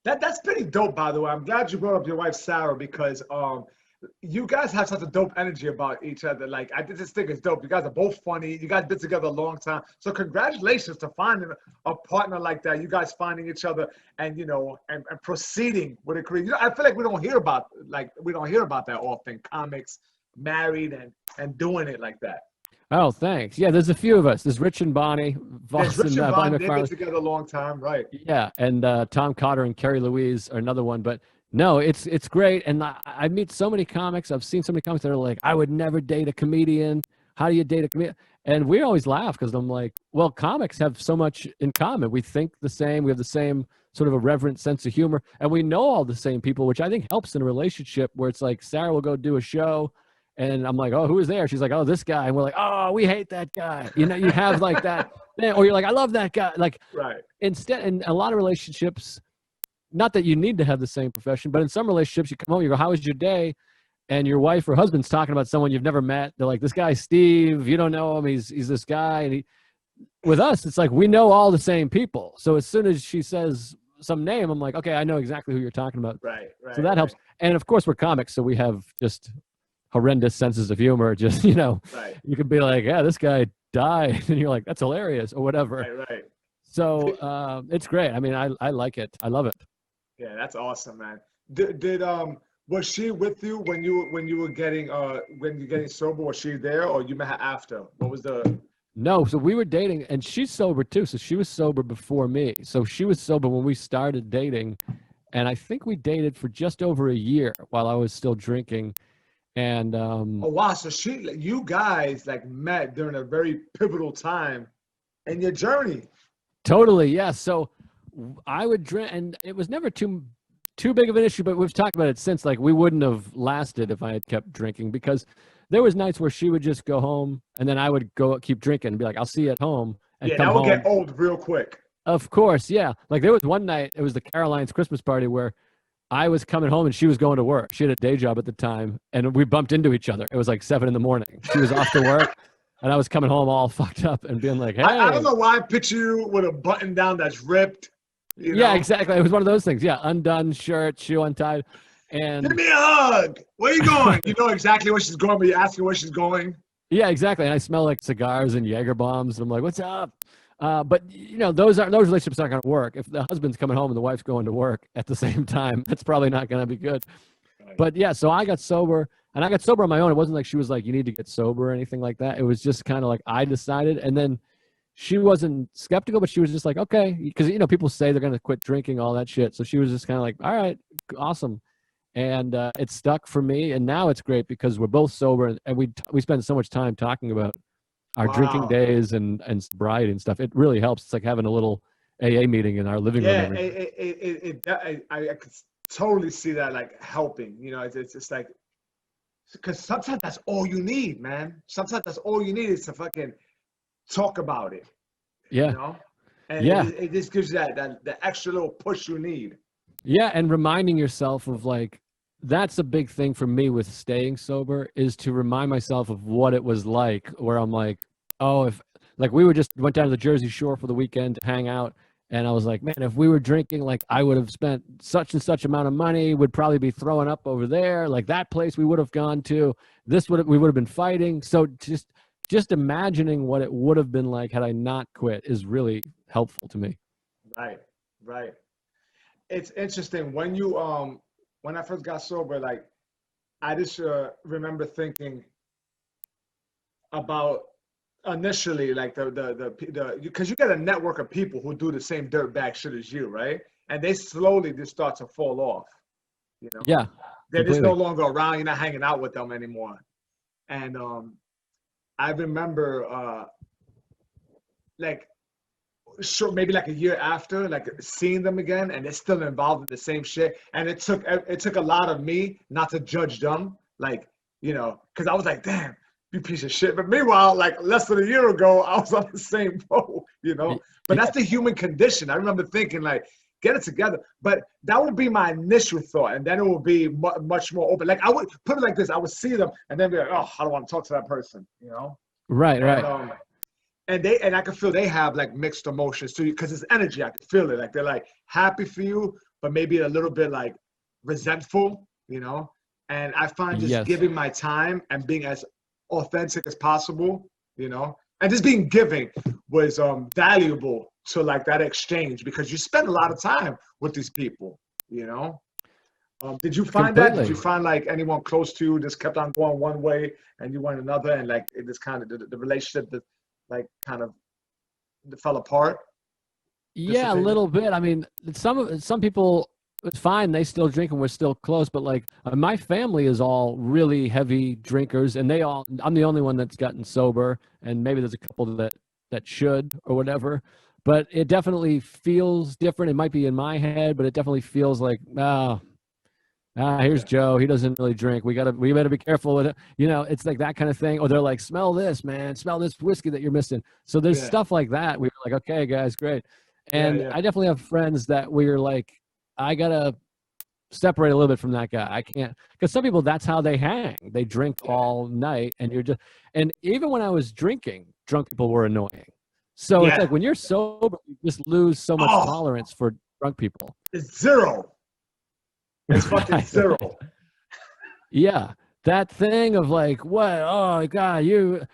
That's pretty dope, by the way. I'm glad you brought up your wife Sarah because you guys have such a dope energy about each other. Like I just think it's dope. You guys are both funny. You guys been together a long time. So congratulations to finding a partner like that. You guys finding each other and and proceeding with a career. I feel like we don't hear about that often. Comics married and doing it like that. Oh, thanks. Yeah, there's a few of us. There's Rich and Bonnie. There's Rich and Bonnie. They've been together a long time, right? Yeah, and Tom Cotter and Kerry Louise are another one. But no, it's great. And I meet so many comics. I've seen so many comics that are like, I would never date a comedian. How do you date a comedian? And we always laugh because I'm like, well, comics have so much in common. We think the same. We have the same sort of irreverent sense of humor. And we know all the same people, which I think helps in a relationship where it's like Sarah will go do a show. And I'm like, oh, who is there? She's like, oh, this guy. And we're like, oh, we hate that guy. You have like that. Or you're like, I love that guy. Like, instead, in a lot of relationships, not that you need to have the same profession, but in some relationships, you come home, you go, how was your day? And your wife or husband's talking about someone you've never met. They're like, this guy, Steve, you don't know him. He's this guy. And with us, it's like, we know all the same people. So as soon as she says some name, I'm like, okay, I know exactly who you're talking about. Right. So that helps. And of course, we're comics, so we have just horrendous senses of humor. Just, you can be like, yeah, this guy died. And you're like, that's hilarious or whatever. Right. So it's great. I mean, I like it. I love it. Yeah, that's awesome, man. Did was she with you when you were getting sober? Was she there or you met her after? What was the? No, so we were dating and she's sober too. So she was sober before me. So she was sober when we started dating. And I think we dated for just over a year while I was still drinking. And oh wow, so you guys like met during a very pivotal time in your journey. Totally, yeah. So I would drink, and it was never too big of an issue, but we've talked about it since. Like we wouldn't have lasted if I had kept drinking because there was nights where she would just go home and then I would go keep drinking and be like, I'll see you at home. And come that would home. Get old real quick. Of course, yeah. Like there was one night, it was the Caroline's Christmas party where I was coming home and she was going to work. She had a day job at the time and we bumped into each other. It was like 7 a.m. She was off to work and I was coming home all fucked up and being like, hey. I don't know why I picture you with a button down that's ripped. Yeah, exactly. It was one of those things. Yeah, undone shirt, shoe untied. And give me a hug. Where are you going? You know exactly where she's going, but you're asking where she's going. Yeah, exactly. And I smell like cigars and Jaeger bombs. And I'm like, what's up? But those relationships aren't going to work. If the husband's coming home and the wife's going to work at the same time, that's probably not going to be good. Right. But yeah, so I got sober, and I got sober on my own. It wasn't like she was like, you need to get sober or anything like that. It was just kind of like I decided, and then she wasn't skeptical, but she was just like, okay, because people say they're going to quit drinking, all that shit. So she was just kind of like, all right, awesome. And it stuck for me, and now it's great because we're both sober, and we spend so much time talking about our drinking days and sobriety and stuff. It really helps. It's like having a little AA meeting in our living room. Yeah, I could totally see that like helping. It's just like, because sometimes that's all you need, man. Sometimes that's all you need is to fucking talk about it. Yeah. And Yeah. it just gives you that extra little push you need. Yeah, and reminding yourself of like that's a big thing for me with staying sober is to remind myself of what it was like where I'm like, oh, if like we went down to the Jersey Shore for the weekend to hang out and I was like, man, if we were drinking, like I would have spent such and such amount of money, would probably be throwing up over there, like that place we would have gone to, we would have been fighting. So just imagining what it would have been like had I not quit is really helpful to me. Right, right. It's interesting when I first got sober, like I just remember thinking about initially like the because you get a network of people who do the same dirtbag shit as you, right? And they slowly just start to fall off, you know. Yeah. They're just no Completely. longer around. You're not hanging out with them anymore. And I remember like sure maybe like a year after, like seeing them again, and they're still involved in the same shit. And it took a lot of me not to judge them, like because I was like, damn, you piece of shit. But meanwhile, like less than a year ago, I was on the same boat. But that's the human condition. I remember thinking like, get it together. But that would be my initial thought, and then it would be much more open. Like I would put it like this: I would see them, and then be like, oh, I don't want to talk to that person. Right, right. And I can feel they have like mixed emotions too, because it's energy. I can feel it. Like they're like happy for you, but maybe a little bit like resentful. And I find just Yes. giving my time and being as authentic as possible, and just being giving was valuable to like that exchange, because you spend a lot of time with these people. Did you find that? Did Completely. you find like anyone close to you just kept on going one way and you went another, and like it just kind of the relationship that like kind of fell apart? Yeah, a little bit. I mean, some people, it's fine. They still drink and we're still close. But like my family is all really heavy drinkers, and I'm the only one that's gotten sober, and maybe there's a couple that should or whatever. But it definitely feels different. It might be in my head, but it definitely feels like, here's Joe. He doesn't really drink. We better be careful with it. It's like that kind of thing. Or they're like, smell this, man. Smell this whiskey that you're missing. So there's Yeah, stuff like that. We were like, okay, guys, great. yeah, And yeah, I definitely have friends that we're like, I gotta separate a little bit from that guy. I can't, because some people, that's how they hang. They drink yeah, all night, and even when I was drinking, drunk people were annoying. So it's yeah. like when you're sober, you just lose so much Oh, tolerance for drunk people. it's zero. It's fucking Right, zero. right. Yeah. That thing of like, what? Oh God,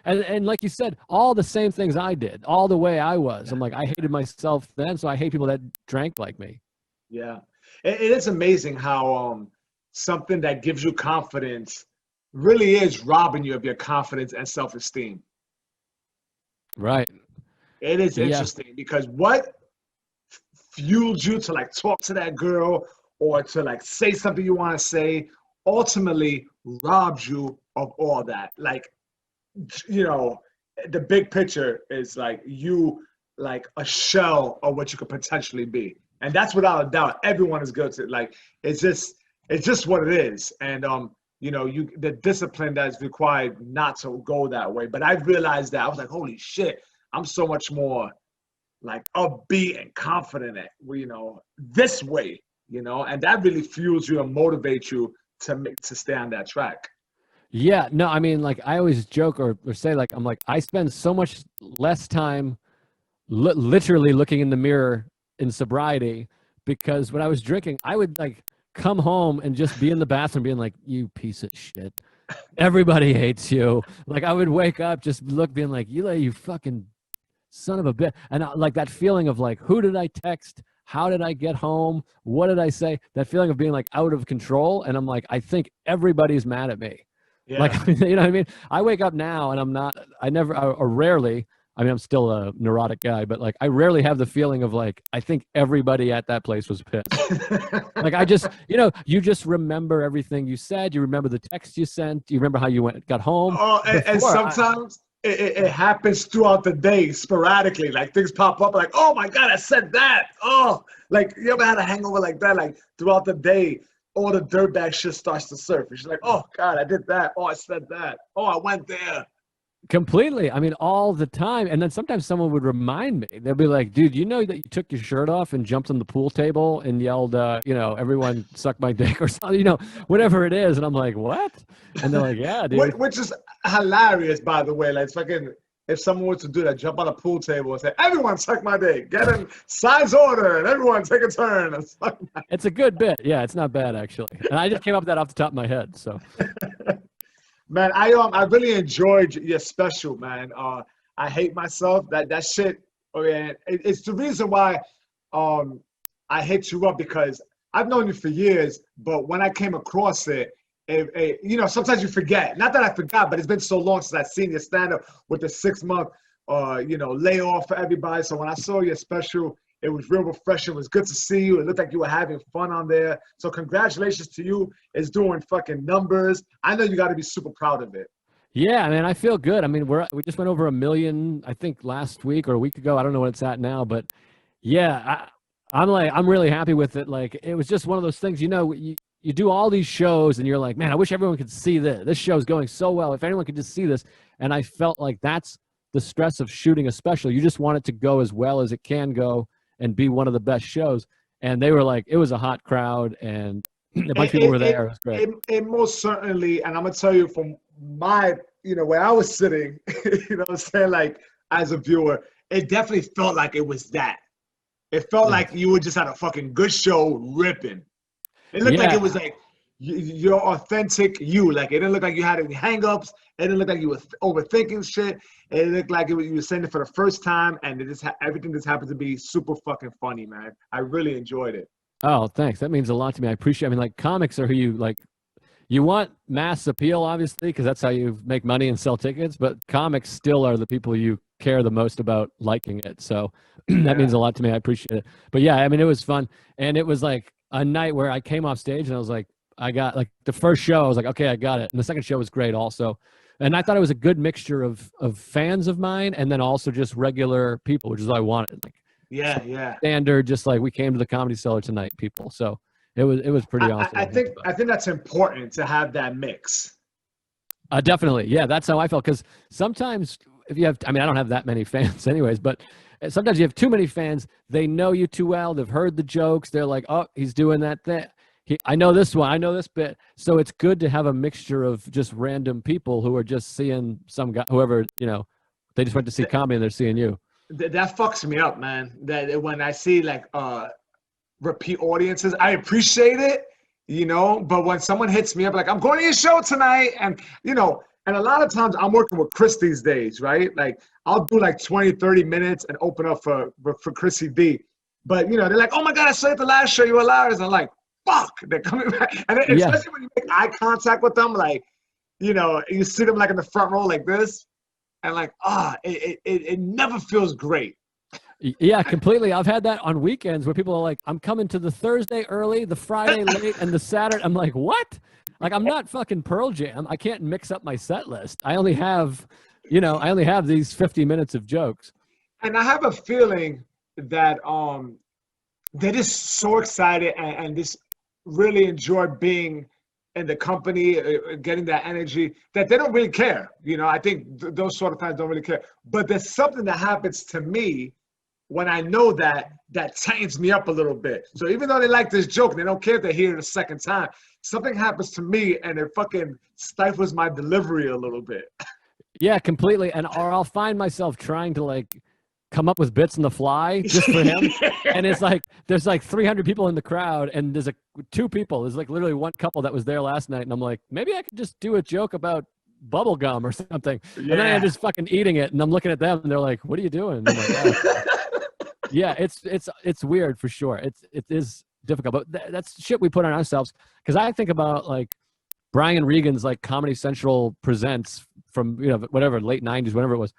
and like you said, all the same things I did, all the way I was. I'm like, I hated myself then, so I hate people that drank like me. Yeah, it is amazing how something that gives you confidence really is robbing you of your confidence and self-esteem. Right. It is Yeah. interesting because what fueled you to like talk to that girl or to like say something you want to say ultimately robs you of all that. Like, the big picture is like you like a shell of what you could potentially be. And that's without a doubt. Everyone is good to like it's just what it is. And the discipline that's required not to go that way. But I realized that I was like, holy shit, I'm so much more like upbeat and confident at this way, and that really fuels you and motivates you to stay on that track. Yeah. No, I mean, like I always joke or say, like, I'm like, I spend so much less time literally looking in the mirror in sobriety, because when I was drinking, I would like come home and just be in the bathroom being like, you piece of shit. Everybody hates you. Like I would wake up, just being like, you fucking son of a bitch. And like that feeling of like, who did I text? How did I get home? What did I say? That feeling of being like out of control. And I'm like, I think everybody's mad at me. Like, Yeah. you know what I mean? I wake up now and I never, or rarely, I mean, I'm still a neurotic guy, but like, I rarely have the feeling of like, I think everybody at that place was pissed. Like, you just remember everything you said. You remember the text you sent. You remember how you got home. Oh, and sometimes it happens throughout the day sporadically. Like things pop up like, oh my God, I said that. Oh, like you ever had a hangover like that? Like throughout the day, all the dirtbag shit starts to surface. You're like, oh God, I did that. Oh, I said that. Oh, I went there. Completely. I mean, all the time. And then sometimes someone would remind me. They'll be like, dude, you know that you took your shirt off and jumped on the pool table and yelled, everyone suck my dick or something, whatever it is. And I'm like, what? And they're like, yeah, dude. Which is hilarious, by the way. Like, it's fucking, if someone were to do that, jump on a pool table and say, everyone suck my dick, get in size order, and everyone take a turn and suck my It's a good bit. Yeah, it's not bad, actually. And I just came up with that off the top of my head. So, Man, I really enjoyed your special, man. I hate myself. That shit. Oh yeah, it's the reason why I hit you up, because I've known you for years, but when I came across it, sometimes you forget. Not that I forgot, but it's been so long since I've seen your stand up with the 6 month layoff for everybody. So when I saw your special, it was real refreshing. It was good to see you. It looked like you were having fun on there. So congratulations to you. It's doing fucking numbers. I know you got to be super proud of it. yeah, man, I feel good. I mean, we just went over 1 million, I think, last week or a week ago. I don't know what it's at now, but yeah, I'm really happy with it. Like, it was just one of those things, you do all these shows and you're like, man, I wish everyone could see this. This show's going so well. If anyone could just see this. And I felt like that's the stress of shooting a special. You just want it to go as well as it can go and be one of the best shows. And they were like, it was a hot crowd and a bunch of people were there. It was great. It most certainly, and I'm going to tell you from my, where I was sitting, what I'm saying, like, as a viewer, it definitely felt like it was that. It felt like you were just had a fucking good show ripping. It looked like it was like your authentic you. Like, it didn't look like you had any hang-ups. It didn't look like you were overthinking shit. It looked like you were saying it for the first time, and everything just happened to be super fucking funny, man. I really enjoyed it. Oh, thanks. That means a lot to me. I appreciate it. I mean, like, comics are who you want mass appeal, obviously, because that's how you make money and sell tickets, but comics still are the people you care the most about liking it. So that means a lot to me. I appreciate it. But yeah, I mean, it was fun. And it was like a night where I came off stage and I was like, I got, like, the first show, I was like, okay, I got it. And the second show was great also. And I thought it was a good mixture of fans of mine and then also just regular people, which is what I wanted. Like, yeah. standard, just like we came to the Comedy Cellar tonight, people. So it was pretty awesome. I think that's important to have that mix. Definitely. Yeah, that's how I felt. Because sometimes if you have, I mean, I don't have that many fans anyways, but sometimes you have too many fans. They know you too well. They've heard the jokes. They're like, oh, he's doing that thing. I know this one. I know this bit. So it's good to have a mixture of just random people who are just seeing some guy, whoever, they just went to see comedy and they're seeing you. That fucks me up, man. That when I see like repeat audiences, I appreciate it, but when someone hits me up like, I'm going to your show tonight, and and a lot of times I'm working with Chris these days, right? Like, I'll do like 20, 30 minutes and open up for Chrissy D. But they're like, oh my God, I saw you at the last show, you were hilarious. I'm like, fuck, they're coming back. And then, especially when you make eye contact with them, like, you see them like in the front row like this, and like, it never feels great. Yeah, completely. I've had that on weekends where people are like, I'm coming to the Thursday early, the Friday late, and the Saturday. I'm like, what? Like, I'm not fucking Pearl Jam. I can't mix up my set list. I only have, these 50 minutes of jokes. And I have a feeling that they're just so excited and just really enjoy being in the company, getting that energy, that they don't really care. I think those sort of times don't really care. But there's something that happens to me when I know that tightens me up a little bit. So even though they like this joke, and they don't care if they hear it a second time, something happens to me and it fucking stifles my delivery a little bit. Yeah, completely. Or I'll find myself trying to like come up with bits on the fly just for him. And it's like, there's like 300 people in the crowd and there's two people. There's like literally one couple that was there last night. And I'm like, maybe I could just do a joke about bubble gum or something. Yeah. And then I'm just fucking eating it. And I'm looking at them and they're like, what are you doing? And I'm like, oh. Yeah, it's weird for sure. It is difficult, but that's shit we put on ourselves. Because I think about like Brian Regan's like Comedy Central Presents from whatever late '90s, whatever it was.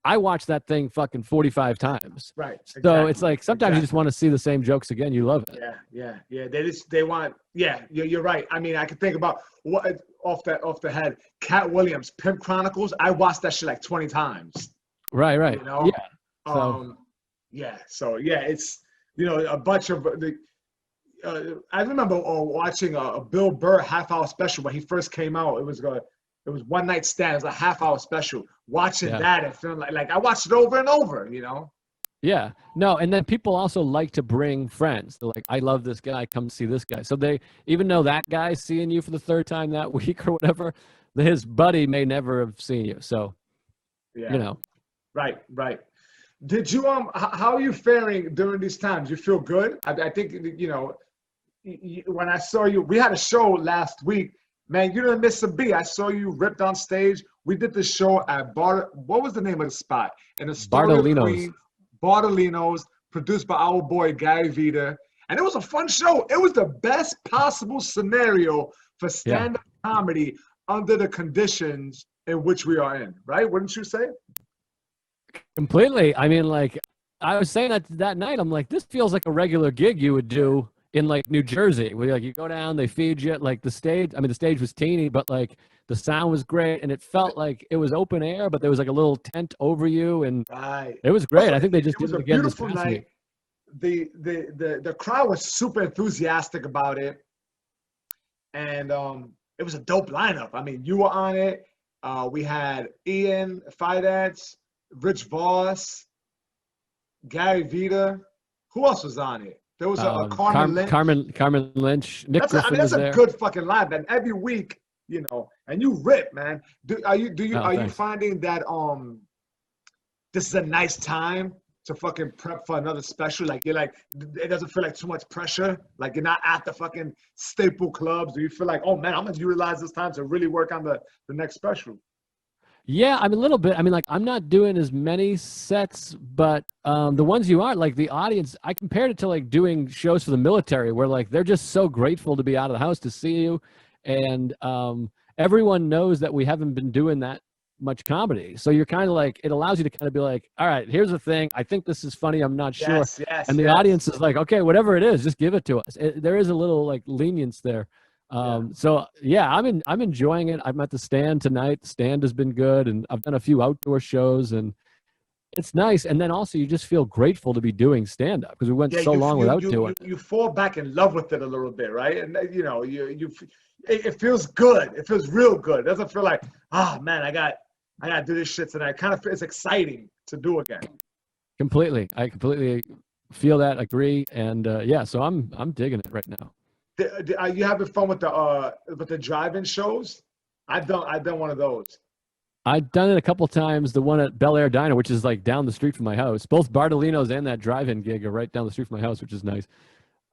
I watched that thing fucking 45 times. Right. So exactly, it's like sometimes you just want to see the same jokes again. You love it. Yeah. They want. Yeah, you're right. I mean, I can think about what off the head. Cat Williams, Pimp Chronicles. I watched that shit like 20 times. Right. Yeah. So it's a bunch of the. I remember watching a Bill Burr half-hour special when he first came out. It was It was one night stand. It was a half-hour special. Watching Yeah. that and feeling like I watched it over and over, you know? Yeah. No, and then people also like to bring friends. They're like, I love this guy, come see this guy. So they, even though that guy's seeing you for the third time that week or whatever, his buddy may never have seen you. So, Yeah. you know. Right, right. Did you how are you faring during these times? You feel good? I think, you know, when I saw you, we had a show last week. Man, you didn't miss a beat. I saw you ripped on stage. We did the show at what was the name of the spot? In Astoria, Bartolino's. Queens, Bartolino's, produced by our boy Gary Vita. And it was a fun show. It was the best possible scenario for stand-up comedy under the conditions in which we are in, right? Wouldn't you say? Completely. I mean, like, I was saying that night, I'm like, this feels like a regular gig you would do in like New Jersey, where like you go down, they feed you. Like the stage, I mean, the stage was teeny, but like the sound was great, and it felt like it was open air, but there was like a little tent over you, and Right. it was great. I think they just It was did a it again this beautiful past night. week. The crowd was super enthusiastic about it, and it was a dope lineup. I mean, you were on it. We had Ian Fidance, Rich Voss, Gary Vita. Who else was on it? There was a Carmen Lynch. Carmen Lynch. Nick Griffin that's was a there. good fucking line, man. Every week, you know, and you rip, man. Are you finding that this is a nice time to fucking prep for another special? Like you're like, it doesn't feel like too much pressure. Like you're not at the fucking staple clubs. Do you feel like, oh man, I'm gonna utilize this time to really work on the next special? Yeah, I mean, a little bit. I mean, like, I'm not doing as many sets, but the ones you are, like, the audience, I compared it to, like, doing shows for the military where, like, they're just so grateful to be out of the house to see you. And everyone knows that we haven't been doing that much comedy. So you're kind of like, it allows you to kind of be like, all right, here's the thing. I think this is funny. I'm not sure. Yes, and the audience is like, okay, whatever it is, just give it to us. There is a little, like, lenience there. So yeah, I'm enjoying it. I'm at the Stand tonight. The Stand has been good, and I've done a few outdoor shows, and it's nice. And then also you just feel grateful to be doing stand up because we went so long without doing it. You fall back in love with it a little bit, right? And you know, it feels good. It feels real good. It doesn't feel like, oh man, I got to do this shit tonight. Kind of it's exciting to do again. Completely. I completely feel that, agree. And yeah, so I'm digging it right now. Are you having fun with the drive-in shows? I've done one of those. I've done it a couple times. The one at Bel Air Diner, which is like down the street from my house. Both Bartolino's and that drive-in gig are right down the street from my house, which is nice.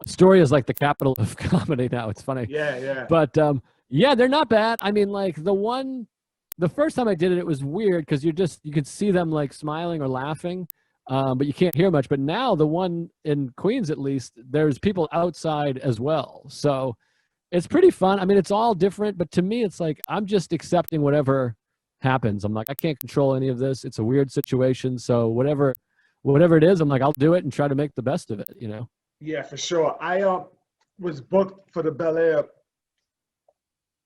Astoria is like the capital of comedy now. It's funny. Yeah. But yeah, they're not bad. I mean, like the first time I did it, it was weird because you could see them like smiling or laughing. But you can't hear much. But now the one in Queens, at least, there's people outside as well. So it's pretty fun. I mean, it's all different. But to me, it's like I'm just accepting whatever happens. I'm like, I can't control any of this. It's a weird situation. So whatever it is, I'm like, I'll do it and try to make the best of it, you know? Yeah, for sure. I was booked for the Bel Air.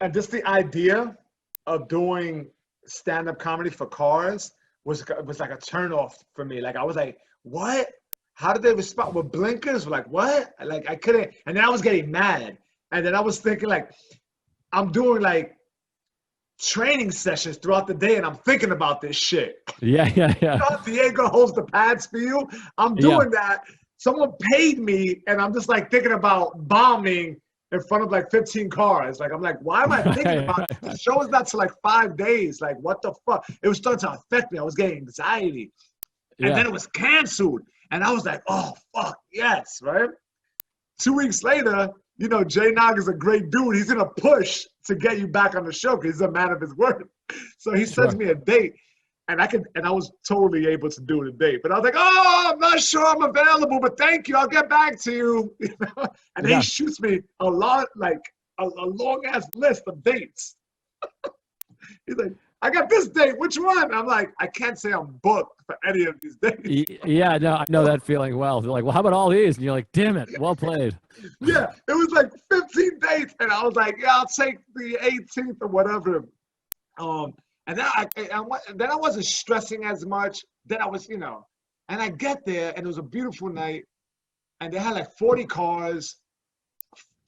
And just the idea of doing stand-up comedy for cars was like a turnoff for me. Like I was like, what? How did they respond with blinkers? Like what? Like I couldn't. And then I was getting mad. And then I was thinking like, I'm doing like training sessions throughout the day, and I'm thinking about this shit. Yeah. You know, Diego holds the pads for you. I'm doing that. Someone paid me, and I'm just like thinking about bombing in front of like 15 cars. Like, I'm like, why am I thinking about it? The show is not till like 5 days. Like, what the fuck? It was starting to affect me. I was getting anxiety. And then it was canceled. And I was like, oh, fuck, yes, right? 2 weeks later, you know, Jay Nog is a great dude. He's going to push to get you back on the show because he's a man of his word. So he sends me a date. And I was totally able to do the date. But I was like, oh, I'm not sure I'm available, but thank you. I'll get back to you. You know? And he shoots me a lot, like a long-ass list of dates. He's like, I got this date. Which one? I'm like, I can't say I'm booked for any of these dates. Yeah, no, I know that feeling well. They're like, well, how about all these? And you're like, damn it, well played. Yeah, it was like 15 dates. And I was like, yeah, I'll take the 18th or whatever. And then I wasn't stressing as much. Then I was, you know, and I get there and it was a beautiful night. And they had like 40 cars,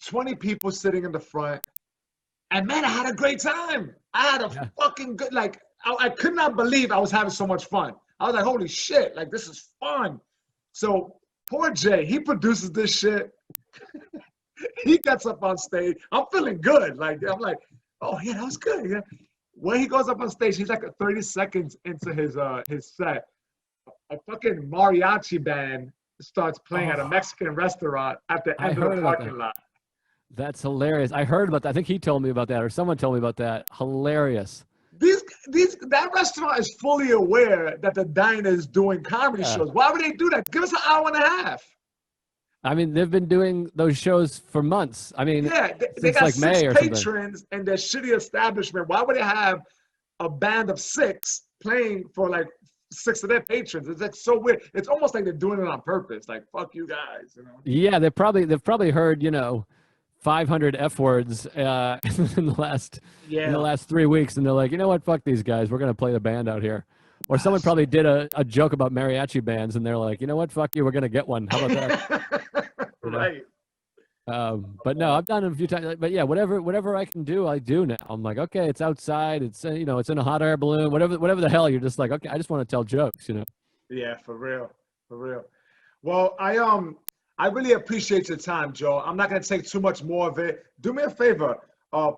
20 people sitting in the front. And man, I had a great time. I had a fucking good, like, I could not believe I was having so much fun. I was like, holy shit, like, this is fun. So poor Jay, he produces this shit. He gets up on stage. I'm feeling good. Like, I'm like, oh yeah, that was good. Yeah. When he goes up on stage, he's like 30 seconds into his set. A fucking mariachi band starts playing at a Mexican restaurant at the end of the parking lot. That's hilarious. I heard about that. I think he told me about that, or someone told me about that. Hilarious. That restaurant is fully aware that the diner is doing comedy shows. Why would they do that? Give us an hour and a half. I mean, they've been doing those shows for months. I mean, yeah, they got like May or patrons in their shitty establishment. Why would they have a band of 6 playing for like 6 of their patrons? It's like so weird. It's almost like they're doing it on purpose. Like, fuck you guys, you know? Yeah, they've probably heard, 500 F words in the last 3 weeks, and they're like, you know what, fuck these guys, we're gonna play the band out here. Or someone probably did a joke about mariachi bands, and they're like, you know what, fuck you, we're gonna get one. How about that? Right. But no, I've done it a few times. But yeah, whatever I can do, I do now. I'm like, okay, it's outside, it's it's in a hot air balloon, whatever the hell. You're just like, okay, I just want to tell jokes, Yeah, for real. Well, I really appreciate your time, Joe. I'm not going to take too much more of it. Do me a favor.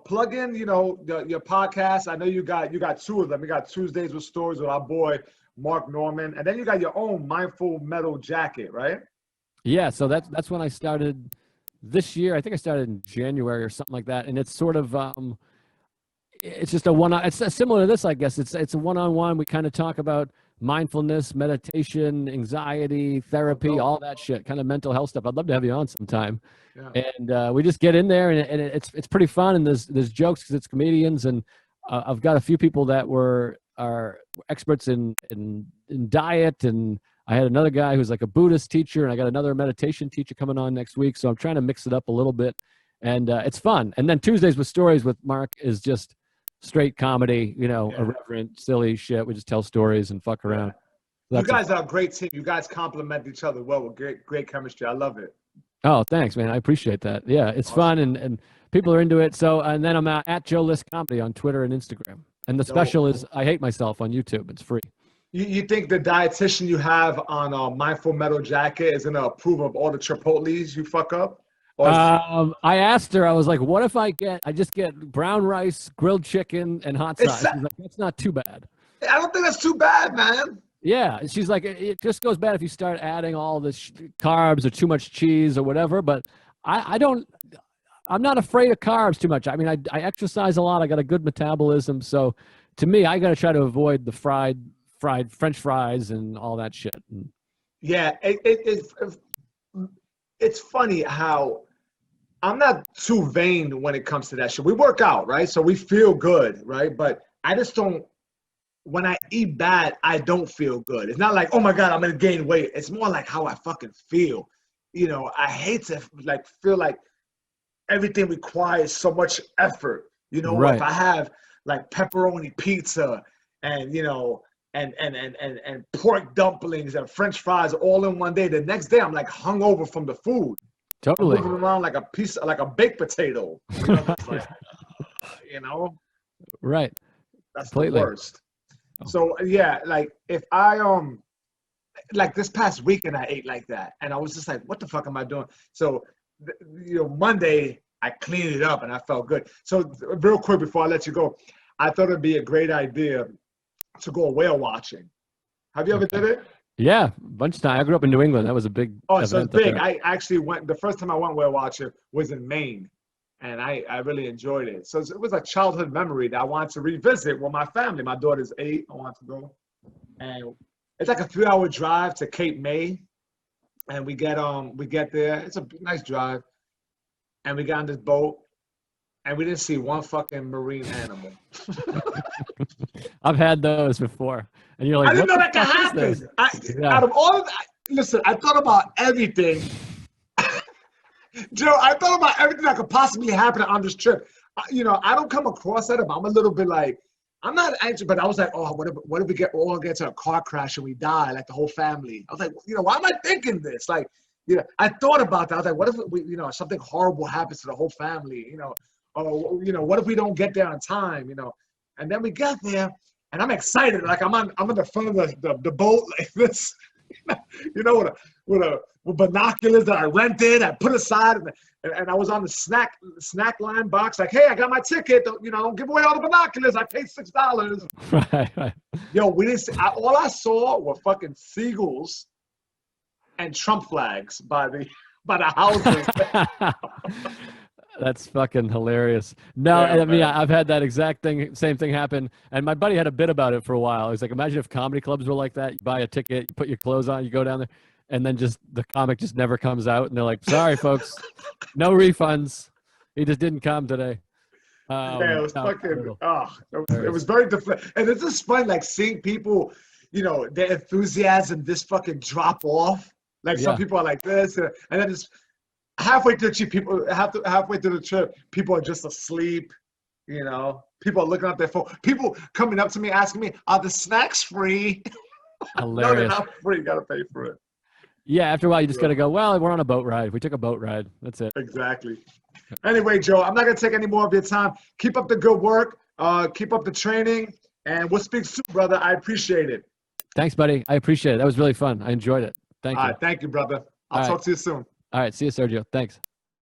Plug in, your podcast. I know you got 2 of them. You got Tuesdays with Stories with our boy, Mark Norman. And then you got your own Mindful Metal Jacket, right? Yeah, so that's when I started this year. I think I started in January or something like that. And it's sort of, it's just it's similar to this, I guess. It's a one-on-one. We kind of talk about mindfulness, meditation, anxiety, therapy, all that shit, kind of mental health stuff. I'd love to have you on sometime. Yeah. And we just get in there, and it's pretty fun. And there's jokes because it's comedians, and I've got a few people that are experts in diet, and I had another guy who's like a Buddhist teacher, and I got another meditation teacher coming on next week. So I'm trying to mix it up a little bit, and it's fun. And then Tuesdays with Stories with Mark is just straight comedy, irreverent, silly shit. We just tell stories and fuck around. You guys are a great team. You guys complement each other well with great chemistry. I love it. Oh, thanks, man. I appreciate that. Yeah, it's fun, and people are into it. So, and then I'm at Joe List Comedy on Twitter and Instagram. And the special is I Hate Myself on YouTube. It's free. You think the dietitian you have on Mindful Metal Jacket is going to approve of all the Chipotles you fuck up? I asked her, I was like, what if I just get brown rice, grilled chicken, and hot sauce? She's like, that's not too bad. I don't think that's too bad, man. Yeah. She's like, it just goes bad if you start adding all this carbs or too much cheese or whatever. But I'm not afraid of carbs too much. I mean, I exercise a lot. I got a good metabolism. So to me, I got to try to avoid the fried French fries and all that shit. Yeah. It's funny how I'm not too vain when it comes to that shit. We work out, right? So we feel good, right? But I just don't, when I eat bad, I don't feel good. It's not like, oh my God, I'm going to gain weight. It's more like how I fucking feel. I hate to feel like everything requires so much effort. Right. If I have like pepperoni pizza and, and pork dumplings and French fries all in one day, the next day I'm like hungover from the food. Totally. I'm moving around like a baked potato. Right. That's completely the worst. So yeah, like if I like this past weekend I ate like that, and I was just like, what the fuck am I doing? So Monday I cleaned it up and I felt good. So real quick before I let you go, I thought it'd be a great idea to go whale watching. Have you ever did it? Yeah, a bunch of times. I grew up in New England. That was a big event. So it's big. I actually went, the first time I went whale watching was in Maine, and I really enjoyed it. So it was a childhood memory that I wanted to revisit with my family. My daughter's 8. I want to go. And it's like a 3-hour drive to Cape May. And we get there. It's a nice drive. And we got on this boat, and we didn't see one fucking marine animal. I've had those before. And you're like, I didn't know that could happen. Out of all of that, listen, I thought about everything. Joe, I thought about everything that could possibly happen on this trip. I don't come across that. I'm a little bit like, I'm not anxious, but I was like, oh, what if we all get to a car crash and we die, like the whole family? I was like, why am I thinking this? Like, I thought about that. I was like, what if something horrible happens to the whole family? or what if we don't get there on time? And then we get there, and I'm excited, like I'm on the front of the boat like this, with binoculars that I rented, I put aside, and I was on the snack line box, like, hey, I got my ticket. Don't give away all the binoculars. I paid $6. Right. Yo, we didn't see. All I saw were fucking seagulls and Trump flags by the houses. That's fucking hilarious. No, Yeah, I mean, man. I've had that same thing happen. And my buddy had a bit about it for a while. He's like, imagine if comedy clubs were like that. You buy a ticket, you put your clothes on, you go down there, and then just the comic just never comes out. And they're like, sorry, folks, no refunds. He just didn't come today. Yeah, it was no, fucking. brutal. It was very different, and it's just fun, like seeing people, their enthusiasm just fucking drop off. Like some Yeah. people are like this, and then it's halfway through the trip, people are just asleep. People are looking at their phone. People coming up to me asking me, "Are the snacks free?" No, they're Hilarious. not free. You gotta pay for it. Yeah, after a while, you just got to go, well, we're on a boat ride. We took a boat ride. That's it. Exactly. Anyway, Joe, I'm not gonna take any more of your time. Keep up the good work. Keep up the training, and we'll speak soon, brother. I appreciate it. Thanks, buddy. I appreciate it. That was really fun. I enjoyed it. Thank All you. right, thank you, brother. I'll All talk right. to you soon. All right. See you, Sergio. Thanks.